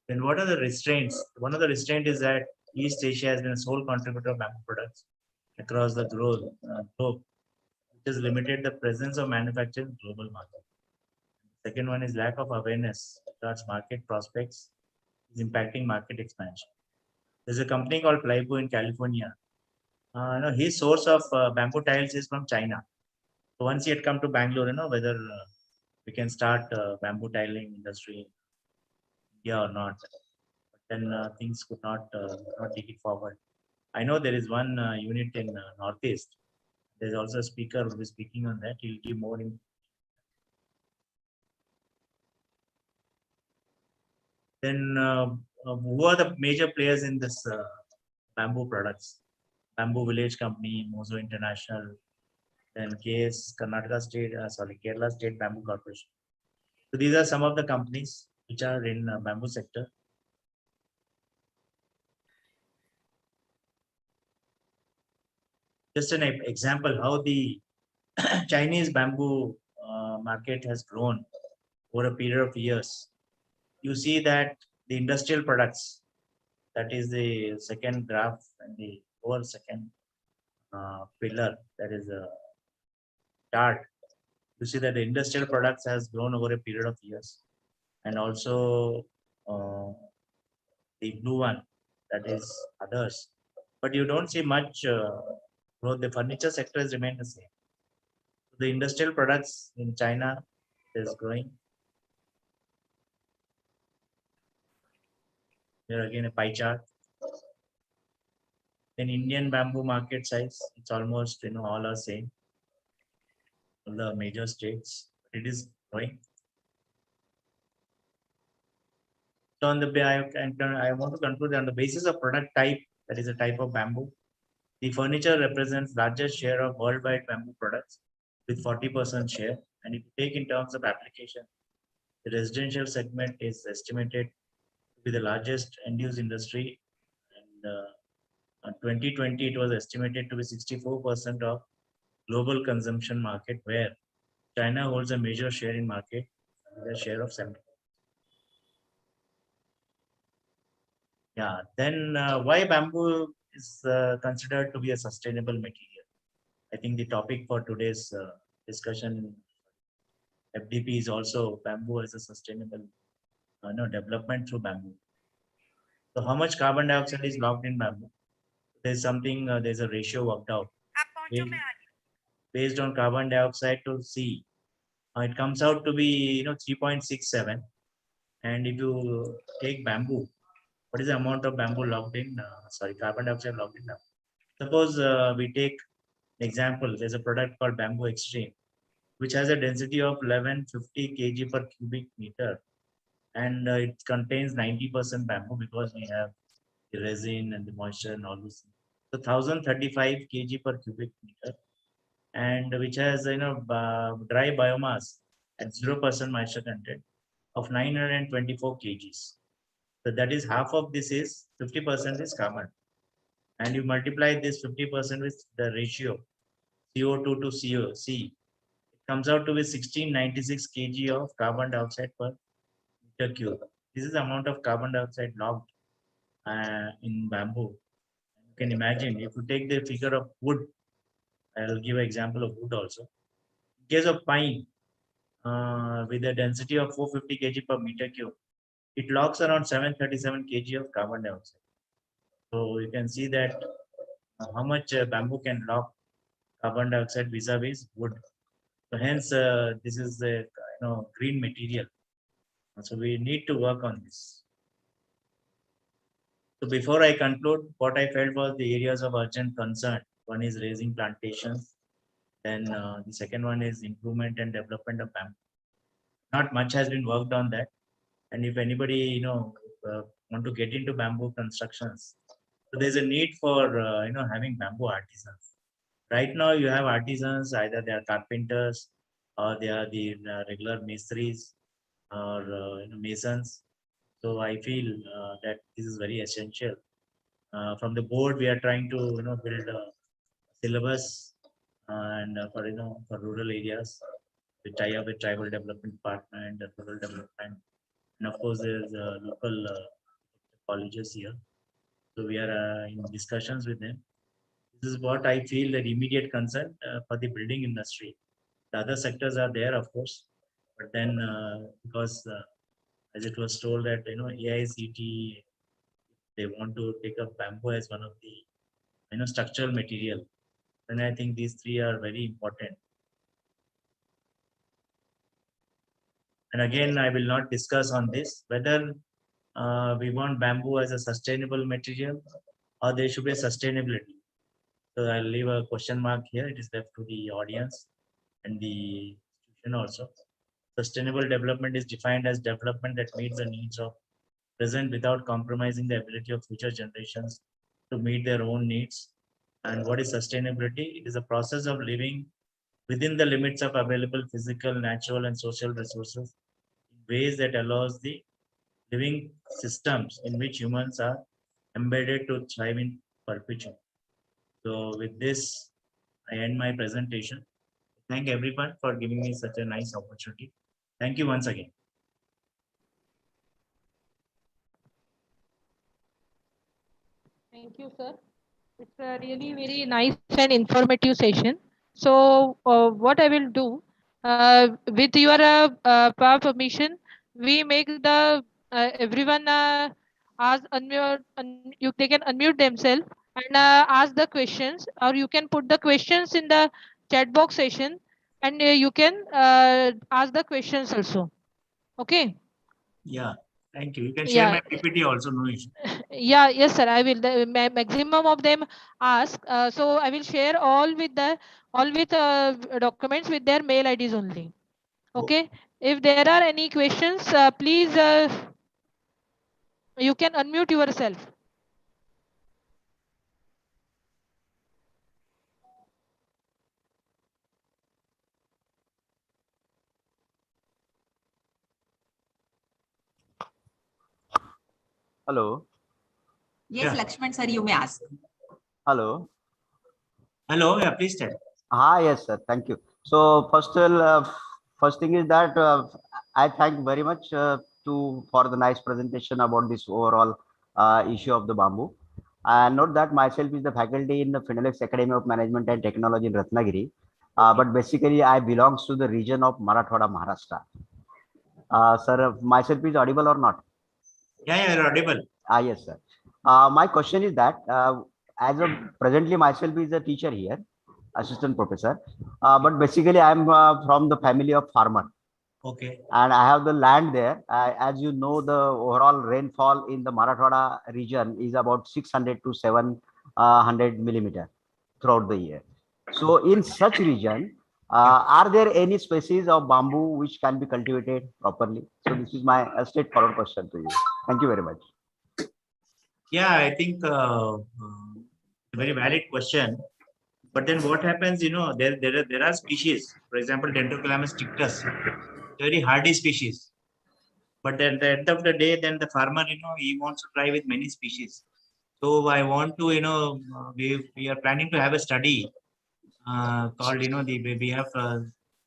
Then what are the restraints? One of the restraints is that East Asia has been a sole contributor of bamboo products across the globe, which has limited the presence of manufacturing in global market. Second one is lack of awareness towards market prospects is impacting market expansion. There's a company called Plywood in California. His source of bamboo tiles is from China. So once he had come to Bangalore, whether we can start bamboo tiling industry in India or not. But then things could not take it forward. I know there is one unit in Northeast. There's also a speaker who will be speaking on that. He'll give more in. Then who are the major players in this bamboo products? Bamboo Village Company, Mozo International, then KS Kerala State Bamboo Corporation. So these are some of the companies which are in bamboo sector. Just an example how the Chinese bamboo market has grown over a period of years. You see that the industrial products, that is the second graph and the over second pillar, that is a chart. You see that the industrial products has grown over a period of years, and also the blue one, that is others. But you don't see much growth. The furniture sector has remained the same. The industrial products in China is growing. Here again a pie chart. In Indian bamboo market size, it's almost all are same. All the major states, it is growing. So on the I want to conclude on the basis of product type, that is a type of bamboo. The furniture represents largest share of worldwide bamboo products with 40% share. And if you take in terms of application, the residential segment is estimated to be the largest end-use industry. And in 2020, it was estimated to be 64% of global consumption market, where China holds a major share in market with a share of 70%. Yeah, then why bamboo is considered to be a sustainable material? I think the topic for today's discussion, FDP, is also bamboo as a sustainable development through bamboo. So how much carbon dioxide is locked in bamboo? There's something, there's a ratio worked out based on carbon dioxide to C. It comes out to be 3.67. And if you take bamboo, what is the amount of bamboo locked in? Sorry, carbon dioxide locked in. Suppose we take example, there's a product called Bamboo Extreme, which has a density of 1150 kg per cubic meter, and it contains 90% bamboo because we have the resin and the moisture and all this. So 1035 kg per cubic meter, and which has dry biomass at 0% moisture content of 924 kgs. So that is half of this is 50% is carbon, and you multiply this 50% with the ratio CO2 to C, it comes out to be 1696 kg of carbon dioxide per meter cube. This is the amount of carbon dioxide locked in bamboo. You can imagine if you take the figure of wood, I'll give an example of wood also. In case of pine, with a density of 450 kg per meter cube, it locks around 737 kg of carbon dioxide. So you can see that how much bamboo can lock carbon dioxide vis-a-vis wood. So hence, this is the green material. So we need to work on this. So before I conclude, what I felt was the areas of urgent concern. One is raising plantations. Then the second one is improvement and development of bamboo. Not much has been worked on that. And if anybody want to get into bamboo constructions, so there's a need for having bamboo artisans. Right now, you have artisans, either they are carpenters or they are the regular mistris or masons. So I feel that this is very essential. From the board, we are trying to build a syllabus and for rural areas. We tie up with tribal development department, rural development, and of course there's local colleges here. So we are in discussions with them. This is what I feel the immediate concern for the building industry. The other sectors are there, of course, but then because as it was told that AICT, they want to take up bamboo as one of the structural material, and I think these three are very important. And again, I will not discuss on this whether we want bamboo as a sustainable material or there should be a sustainability. So I'll leave a question mark here. It is left to the audience and the institution also. Sustainable development is defined as development that meets the needs of present without compromising the ability of future generations to meet their own needs. And what is sustainability? It is a process of living within the limits of available physical, natural, and social resources in ways that allows the living systems in which humans are embedded to thrive in perpetuity. So with this, I end my presentation. Thank everyone for giving me such a nice opportunity. Thank you once again. Thank you, sir. It's a really very nice and informative session. So, what I will do, with your permission, we make the everyone ask unmute, they can unmute themselves and ask the questions, or you can put the questions in the chat box session, and you can ask the questions also. Okay. Yeah, thank you. You can share Yeah. my PPT also, no issue. Yeah, yes, sir. I will. The maximum of them ask. So I will share all with documents with their mail IDs only. Okay. If there are any questions, please you can unmute yourself. Hello. Yes, Yeah. Lakshman sir, you may ask. Hello. Hello. Yeah, please tell. Yes, sir. Thank you. So first thing is that I thank very much for the nice presentation about this overall issue of the bamboo. And note that myself is the faculty in the Finolex Academy of Management and Technology in Ratnagiri. But basically, I belongs to the region of Marathwada, Maharashtra. Sir, myself is audible or not? Yeah, you're audible. Yes, sir. My question is that as of presently myself is a teacher here, assistant professor. But basically I'm from the family of farmer. Okay. And I have the land there. As you know, the overall rainfall in the Marathwada region is about 600 to 700 millimeter throughout the year. So in such region, are there any species of bamboo which can be cultivated properly? So this is my straightforward question to you. Thank you very much. Yeah, I think a very valid question. But then what happens, there are species, for example, Dendrocalamus tictus, very hardy species. But at the end of the day, then the farmer, he wants to try with many species. So I want to, we are planning to have a study called, we have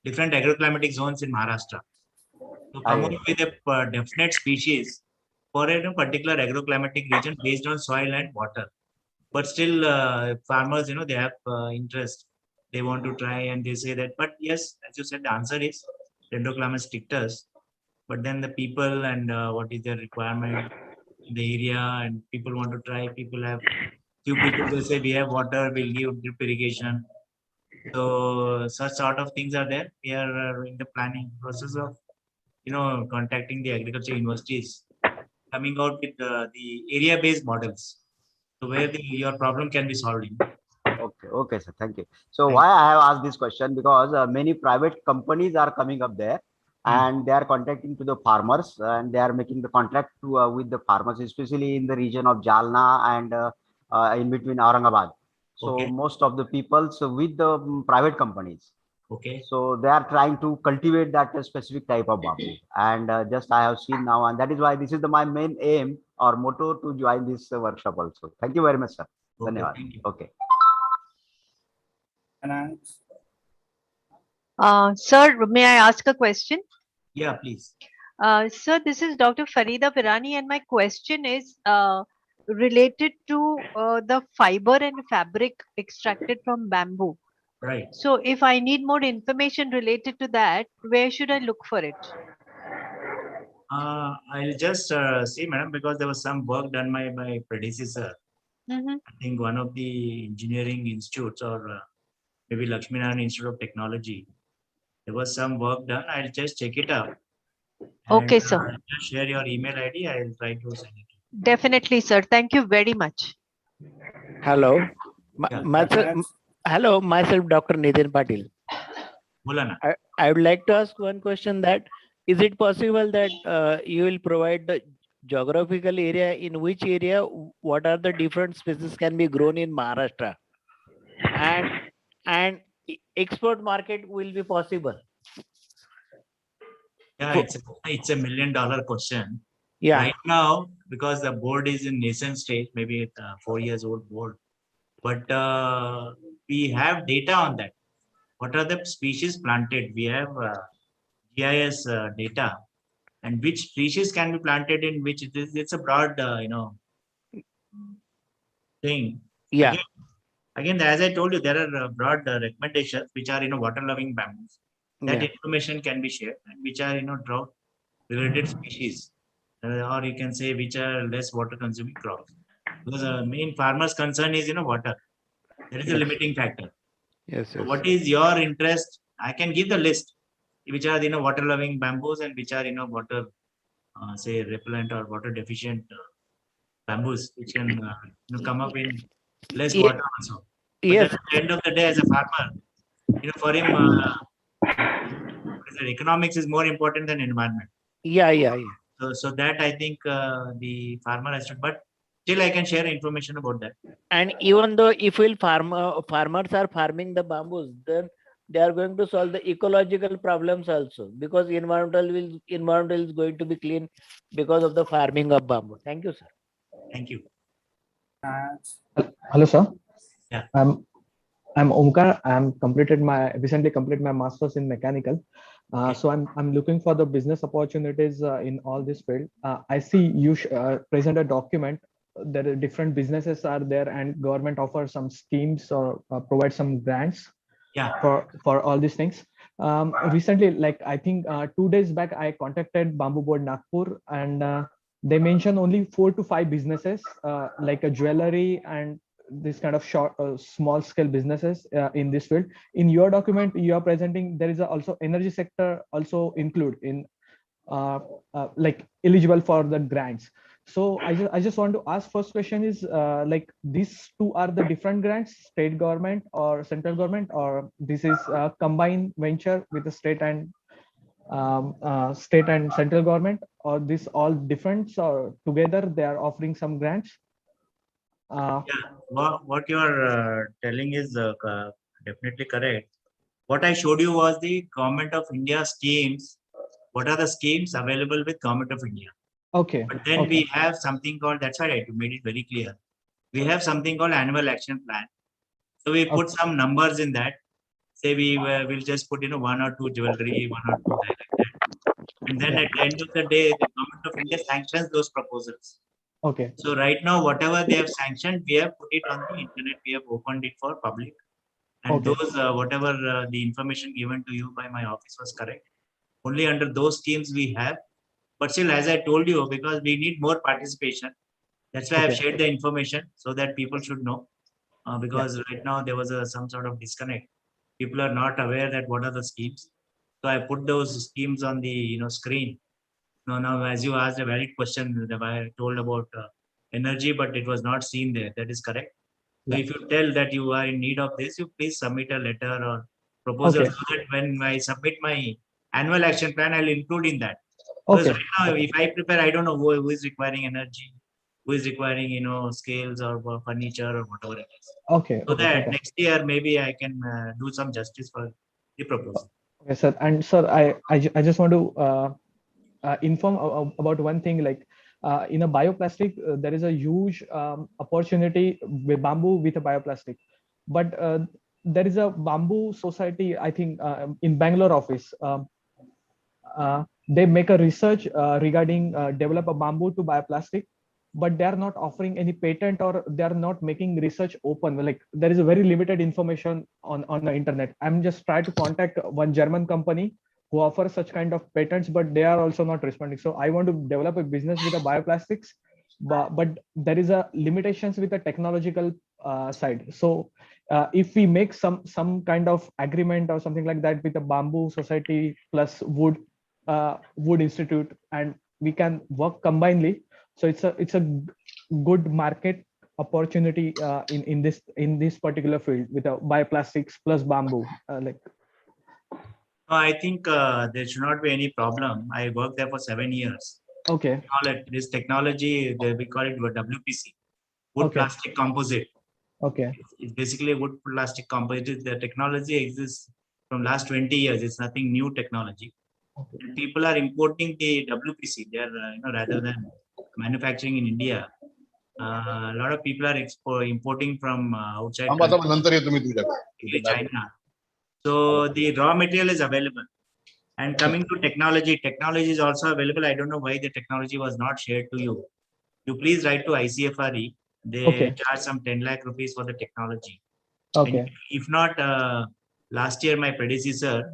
different agroclimatic zones in Maharashtra. So come up Yes. with a definite species for a particular agroclimatic region based on soil and water. But still, farmers, they have interest. They want to try and they say that. But yes, as you said, the answer is Dendrocalamus tictus. But then the people and what is their requirement in the area, and people want to try. People have few people they say we have water, we'll give drip irrigation. So such sort of things are there. We are in the planning process of contacting the agriculture universities, coming out with the area-based models. So where your problem can be solved. Okay, okay, sir. Thank you. So Thank why I have asked this question, because many private companies are coming up there and they are contacting to the farmers and they are making the contract to with the farmers, especially in the region of Jalna and in between Aurangabad. So Okay. most of the people, so with the private companies. Okay. So they are trying to cultivate that specific type of bamboo, and just I have seen now, and that is why this is my main aim or motto to join this workshop also. Thank you very much, sir. Okay. Dhanyawad. Thank you. Okay. Sir, may I ask a question? Yeah, please. Sir, this is Dr. Farida Virani, and my question is related to the fiber and fabric extracted from bamboo. Right. So, if I need more information related to that, where should I look for it? I'll just see, madam, because there was some work done by my predecessor. Mm-hmm. I think one of the engineering institutes or maybe Lakshminarayan Institute of Technology. There was some work done. I'll just check it out. Okay, And, sir. just share your email ID. I'll try to send it. Definitely, sir. Thank you very much. Hello. Yeah. Hello, myself, Dr. Nitin Patil. Bola na. I would like to ask one question, that is it possible that you will provide the geographical area in which area what are the different species can be grown in Maharashtra, and export market will be possible? Yeah, it's a $1 million question. Yeah. Right now, because the board is in nascent stage, maybe it's a 4 years old board, but we have data on that. What are the species planted? We have GIS data, and which species can be planted in which it's a broad, thing. Yeah. Again, as I told you, there are broad recommendations which are water-loving bamboos. That Yeah. information can be shared, and which are drought-related species, or you can say which are less water-consuming crops. Because the main farmer's concern is water. There is a Yes. limiting factor. Yes. So what is your interest? I can give the list, which are water-loving bamboos and which are water, say repellent or water deficient bamboos, which can come up in less Ye- water also. But then Yes. at the end of the day, as a farmer, for him, economics is more important than environment. Yeah. So that I think the farmer has to, but still I can share information about that. And even though if farmers are farming the bamboos, then they are going to solve the ecological problems also, because environmental is going to be clean because of the farming of bamboo. Thank you, sir. Thank you. Hello, sir. Yeah. I'm Omkar. Recently completed my master's in mechanical. Okay. So I'm looking for the business opportunities in all this field. I see you present a document. There are different businesses are there, and government offers some schemes or provide some grants. Yeah. For all these things. Recently, like I think 2 days back, I contacted Bamboo Board Nagpur, and they mentioned only 4 to 5 businesses like a jewelry and this kind of short, small scale businesses in this field. In your document, you are presenting there is also energy sector also include in like eligible for the grants. So I just want to ask, first question is like these two are the different grants, state government or central government, or this is a combined venture with the state and central government, or this all different, or together they are offering some grants? Yeah, what you are telling is definitely correct. What I showed you was the Government of India schemes. What are the schemes available with Government of India? Okay. But then we have something called, that's why I made it very clear. We have something called annual action plan. So we put some numbers in that. Say we will just put, one or two jewelry, one or two like that. And then at the end of the day, the Government of India sanctions those proposals. Okay. So right now, whatever they have sanctioned, we have put it on the internet. We have opened it for public. And those, whatever the information given to you by my office was correct. Only under those schemes we have. But still, as I told you, because we need more participation, that's why I've shared the information so that people should know. Because right now there was some sort of disconnect. People are not aware that what are the schemes. So I put those schemes on the screen. Now, as you asked a valid question, I told about energy, but it was not seen there. That is correct. So if you tell that you are in need of this, you please submit a letter or proposal so that when I submit my annual action plan, I'll include in that. Because right now, if I prepare, I don't know who is requiring energy, who is requiring, scales or furniture or whatever it is. So that next year, maybe I can do some justice for the proposal. Okay, sir. And sir, I just want to inform about one thing, like in a bioplastic, there is a huge opportunity with bamboo with a bioplastic. But there is a bamboo society, I think, in Bangalore office. They make a research regarding develop a bamboo to bioplastic, but they are not offering any patent, or they are not making research open. Like there is a very limited information on the internet. I'm just trying to contact one German company who offers such kind of patents, but they are also not responding. So I want to develop a business with the bioplastics, but there is a limitations with the technological side. So if we make some kind of agreement or something like that with the bamboo society plus wood institute, and we can work combinedly, so it's a good market opportunity in this particular field with the bioplastics plus bamboo. I think there should not be any problem. I worked there for 7 years. Okay. This technology, we call it WPC, wood plastic composite. Okay. It's basically wood plastic composite. The technology exists from last 20 years. It's nothing new technology. And people are importing the WPC. They are, rather than manufacturing in India. A lot of people are importing from outside China. So the raw material is available. And coming to technology is also available. I don't know why the technology was not shared to you. You please write to ICFRE. They charge some 10 lakh rupees for the technology. And if not, last year my predecessor,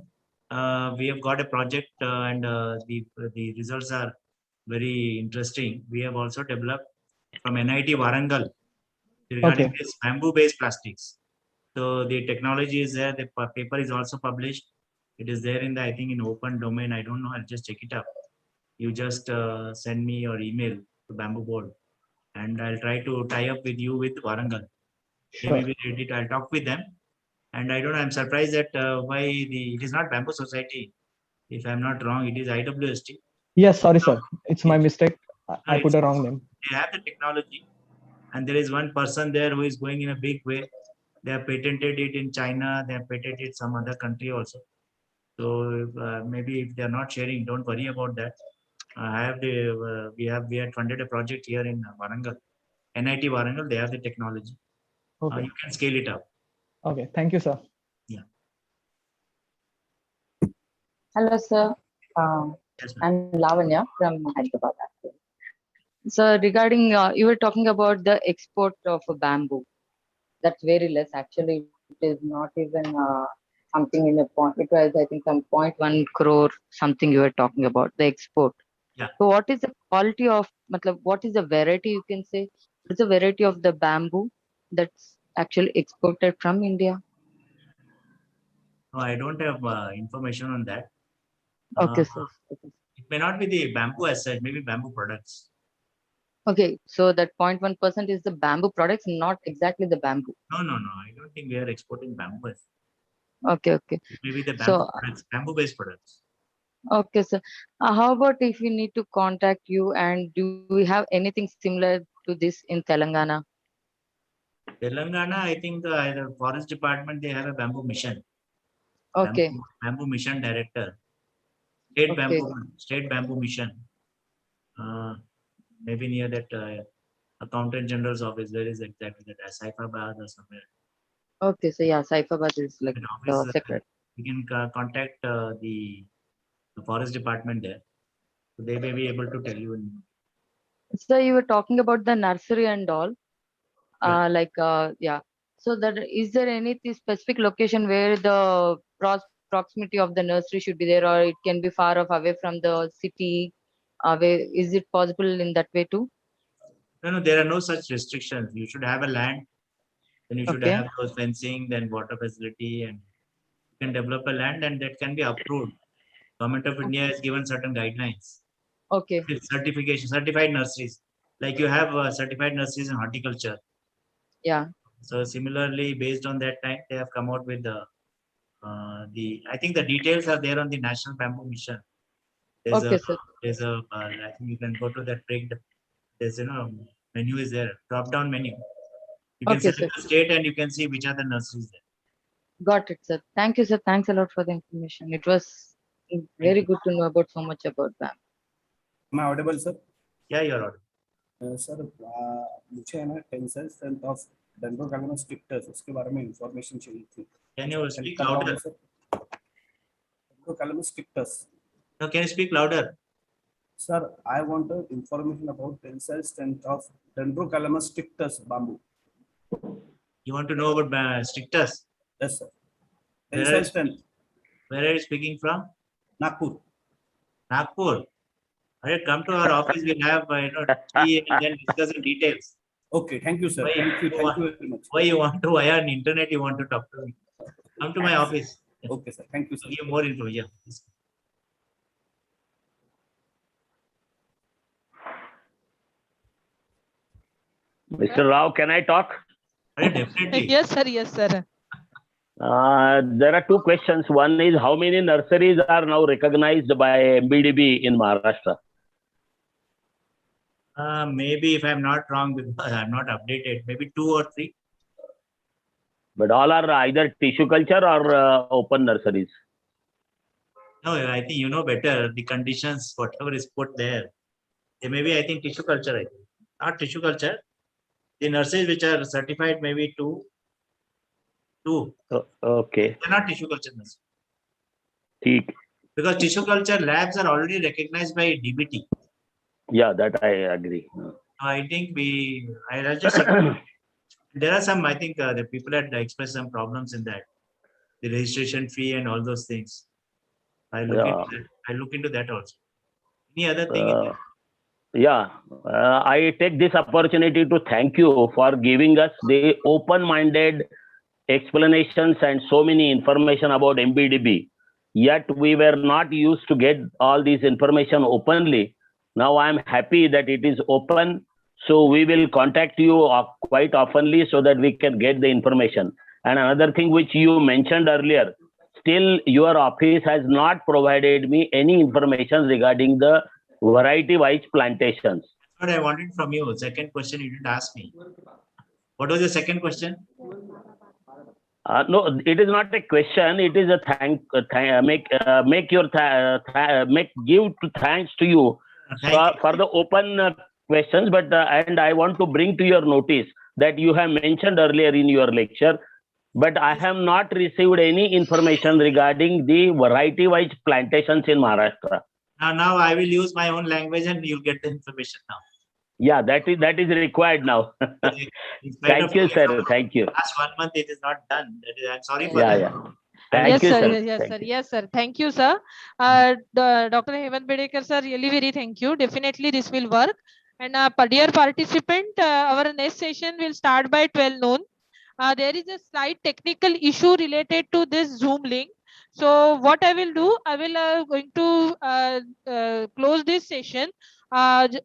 we have got a project and the results are very interesting. We have also developed from NIT Warangal regarding this bamboo-based plastics. So the technology is there. The paper is also published. It is there in I think in open domain. I don't know. I'll just check it up. You just send me your email to Bamboo Board, and I'll try to tie up with you with Warangal. Sure. They may be ready. I'll talk with them. And I don't know. I'm surprised that why it is not Bamboo Society. If I'm not wrong, it is IWST. Yes, sorry, sir. It's my mistake. I put a wrong name. They have the technology, and there is one person there who is going in a big way. They have patented it in China. They have patented it some other country also. So maybe if they are not sharing, don't worry about that. I have we had funded a project here in Warangal, NIT Warangal. They have the technology. You can scale it up. Okay, thank you, sir. Yeah. Hello, sir. Yes, I'm Lavanya from Hyderabad. So regarding, you were talking about the export of bamboo. That's very less. Actually, it is not even something in a point. It was, I think, some 0.1 crore something you were talking about, the export. Yeah. So what is the quality of, what is the variety, you can say? What's the variety of the bamboo? that's actually exported from India? No, I don't have information on that. Okay, sir. Okay. It may not be the bamboo as such, maybe bamboo products. Okay, so that 0.1% is the bamboo products, not exactly the bamboo. No, I don't think we are exporting bamboo. Okay, okay. Maybe the So, bamboo products, bamboo-based products. okay, sir. How about if we need to contact you, and do we have anything similar to this in Telangana? Telangana, I think the forest department, they have a bamboo mission. Okay, Bamboo mission director. okay, State bamboo mission. Maybe near that accountant general's office. Where is exactly that? Saifabad or somewhere. okay. So yeah, Saifabad is like That the office, secret. you can contact the forest department there. So they may be able to tell you. So you were talking about the nursery and all. Yeah. Yeah. So that is there any specific location where the proximity of the nursery should be there, or it can be far off away from the city? Where is it possible in that way too? No, there are no such restrictions. You should have a land, then you should Okay, have those fencing, then water facility, and you can develop a land, and that can be approved. Government of India has given certain guidelines. okay, With certification, certified nurseries. Like you have certified nurseries in horticulture. yeah, So similarly, based on that time, they have come out with I think the details are there on the National Bamboo Mission. There's okay, sir. I think you can go to that break. There's, menu is there, drop down menu. You can Okay, select sir. the state and you can see which are the nurseries there. Got it, sir. Thank you, sir. Thanks a lot for the information. It was very good to know about so much about them. Am I audible, sir? Yeah, you're right. Sir मुझे है ना टेंसेल strength of डेंड्रोकैलमस स्ट्रिक्टस उसके बारे में information चाहिए थी. Can you speak louder? डेंड्रोकैलमस स्ट्रिक्टस. No, can you speak louder? Sir, I want information about tensile strength of Dendrocalamus strictus bamboo. You want to know about strictus? Yes, sir. Where Tensile strength. Where are you speaking from? Nagpur. Nagpur. Alright, come to our office. We'll have tea and then discuss in details. Okay, thank you, sir. Thank you very much. Why you want to via internet? You want to talk to me? Come to my office. Okay, sir. Thank you, sir. Give more information. Yeah. Mr. Rao, can I talk? Definitely. Yes, sir. Yes, sir. There are two questions. One is how many nurseries are now recognized by MBDB in Maharashtra? Maybe if I'm not wrong, because I'm not updated, maybe 2 or 3. But all are either tissue culture or open nurseries. No, I think you know better the conditions, whatever is put there. They may be, I think, tissue culture. I think. Not tissue culture. The nurseries which are certified, maybe 2. Okay. They're not tissue culture nurseries. Theek. Because tissue culture labs are already recognized by DBT. Yeah, that I agree. I think I'll just there are some, I think the people had expressed some problems in that. The registration fee and all those things. I look into that also. Any other thing? I take this opportunity to thank you for giving us the open-minded explanations and so many information about MBDB. Yet we were not used to get all these information openly. Now I am happy that it is open. So we will contact you quite oftenly so that we can get the information. And another thing which you mentioned earlier, still your office has not provided me any information regarding the variety-wise plantations. That's what I wanted from you. Second question you didn't ask me. What was the second question? No, it is not a question. It is a give thanks to you for the open questions. But and I want to bring to your notice that you have mentioned earlier in your lecture, but I have not received any information regarding the variety-wise plantations in Maharashtra. Now I will use my own language and you'll get the information now. Yeah, that is required now. Thank you, sir. Thank you. Last 1 month it is not done. I'm sorry for that. Yeah. Thank you, sir. Yes, sir. Thank you, sir. Dr. Hemant Bedekar, sir, really very thank you. Definitely this will work. And dear participant, our next session will start by 12 noon. There is a slight technical issue related to this Zoom link. So what I will do, I will going to close this session, and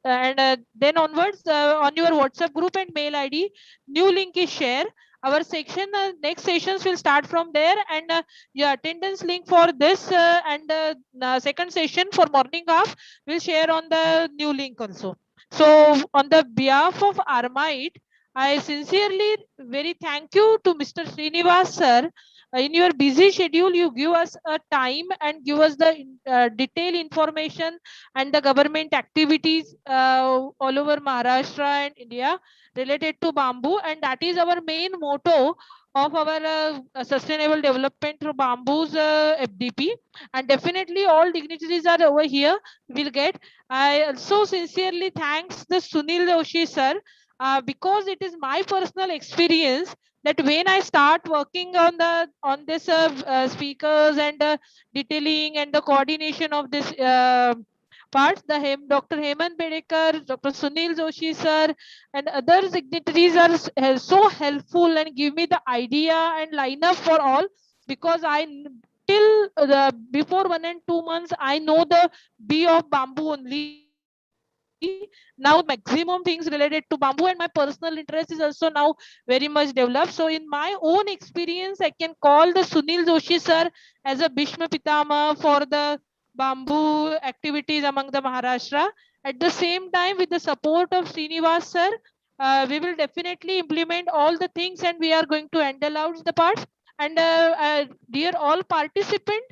then onwards on your WhatsApp group and mail ID, new link is shared. Our section, next sessions will start from there, and your attendance link for this and second session for morning half will share on the new link also. So on the behalf of ARMIET, I sincerely very thank you to Mr. Srinivas sir. In your busy schedule, you give us a time and give us the detailed information and the government activities all over Maharashtra and India related to bamboo, and that is our main motto of our sustainable development through bamboos FDP. And definitely all dignitaries are over here will get. I also sincerely thanks the Sunil Joshi sir, because it is my personal experience that when I start working on this speakers and detailing and the coordination of this parts, Dr. Hemant Bedekar, Dr. Sunil Joshi sir, and other signatories are so helpful and give me the idea and line up for all, because till before 1 and 2 months I know the bee of bamboo only. Now maximum things related to bamboo, and my personal interest is also now very much developed. So in my own experience, I can call the Sunil Joshi sir as a Bhishma Pitama for the bamboo activities among the Maharashtra. At the same time, with the support of Srinivas sir, we will definitely implement all the things, and we are going to handle out the parts. And dear all participants,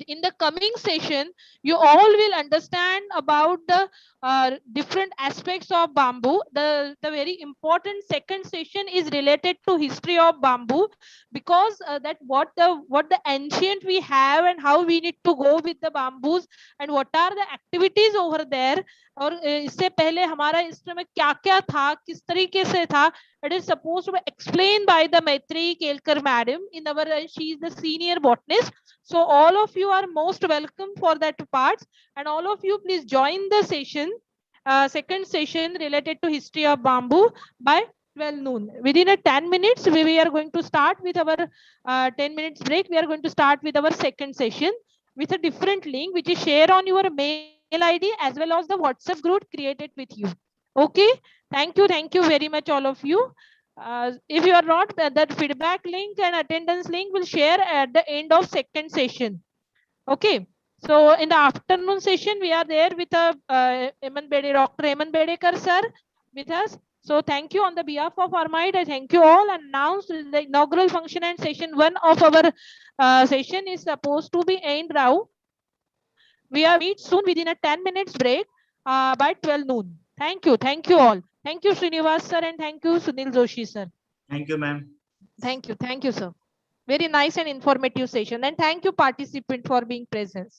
in the coming session, you all will understand about the different aspects of bamboo. The very important second session is related to history of bamboo, because that what the ancient we have and how we need to go with the bamboos and what are the activities over there, और इससे पहले हमारा इसमें क्या क्या था, किस तरीके से था. It is supposed to be explained by the Maitri Kelkar madam in our she is the senior botanist. So all of you are most welcome for that part, and all of you please join the session, second session related to history of bamboo by 12 noon. Within a 10 minutes, we are going to start with our 10 minutes break. We are going to start with our second session with a different link, which is shared on your mail ID as well as the WhatsApp group created with you. Okay. Thank you very much, all of you. If you are not, that feedback link and attendance link will share at the end of second session. Okay. So in the afternoon session, we are there with Dr. Hemant Bedekar sir with us. So thank you on the behalf of ARMIET. I thank you all. And now the inaugural function and session 1 of our session is supposed to be end now. We are meet soon within a 10 minutes break by 12 noon. Thank you all. Thank you, Srinivas sir, and thank you, Sunil Joshi sir. Thank you, ma'am. Thank you, sir. Very nice and informative session. And thank you, participant, for being present.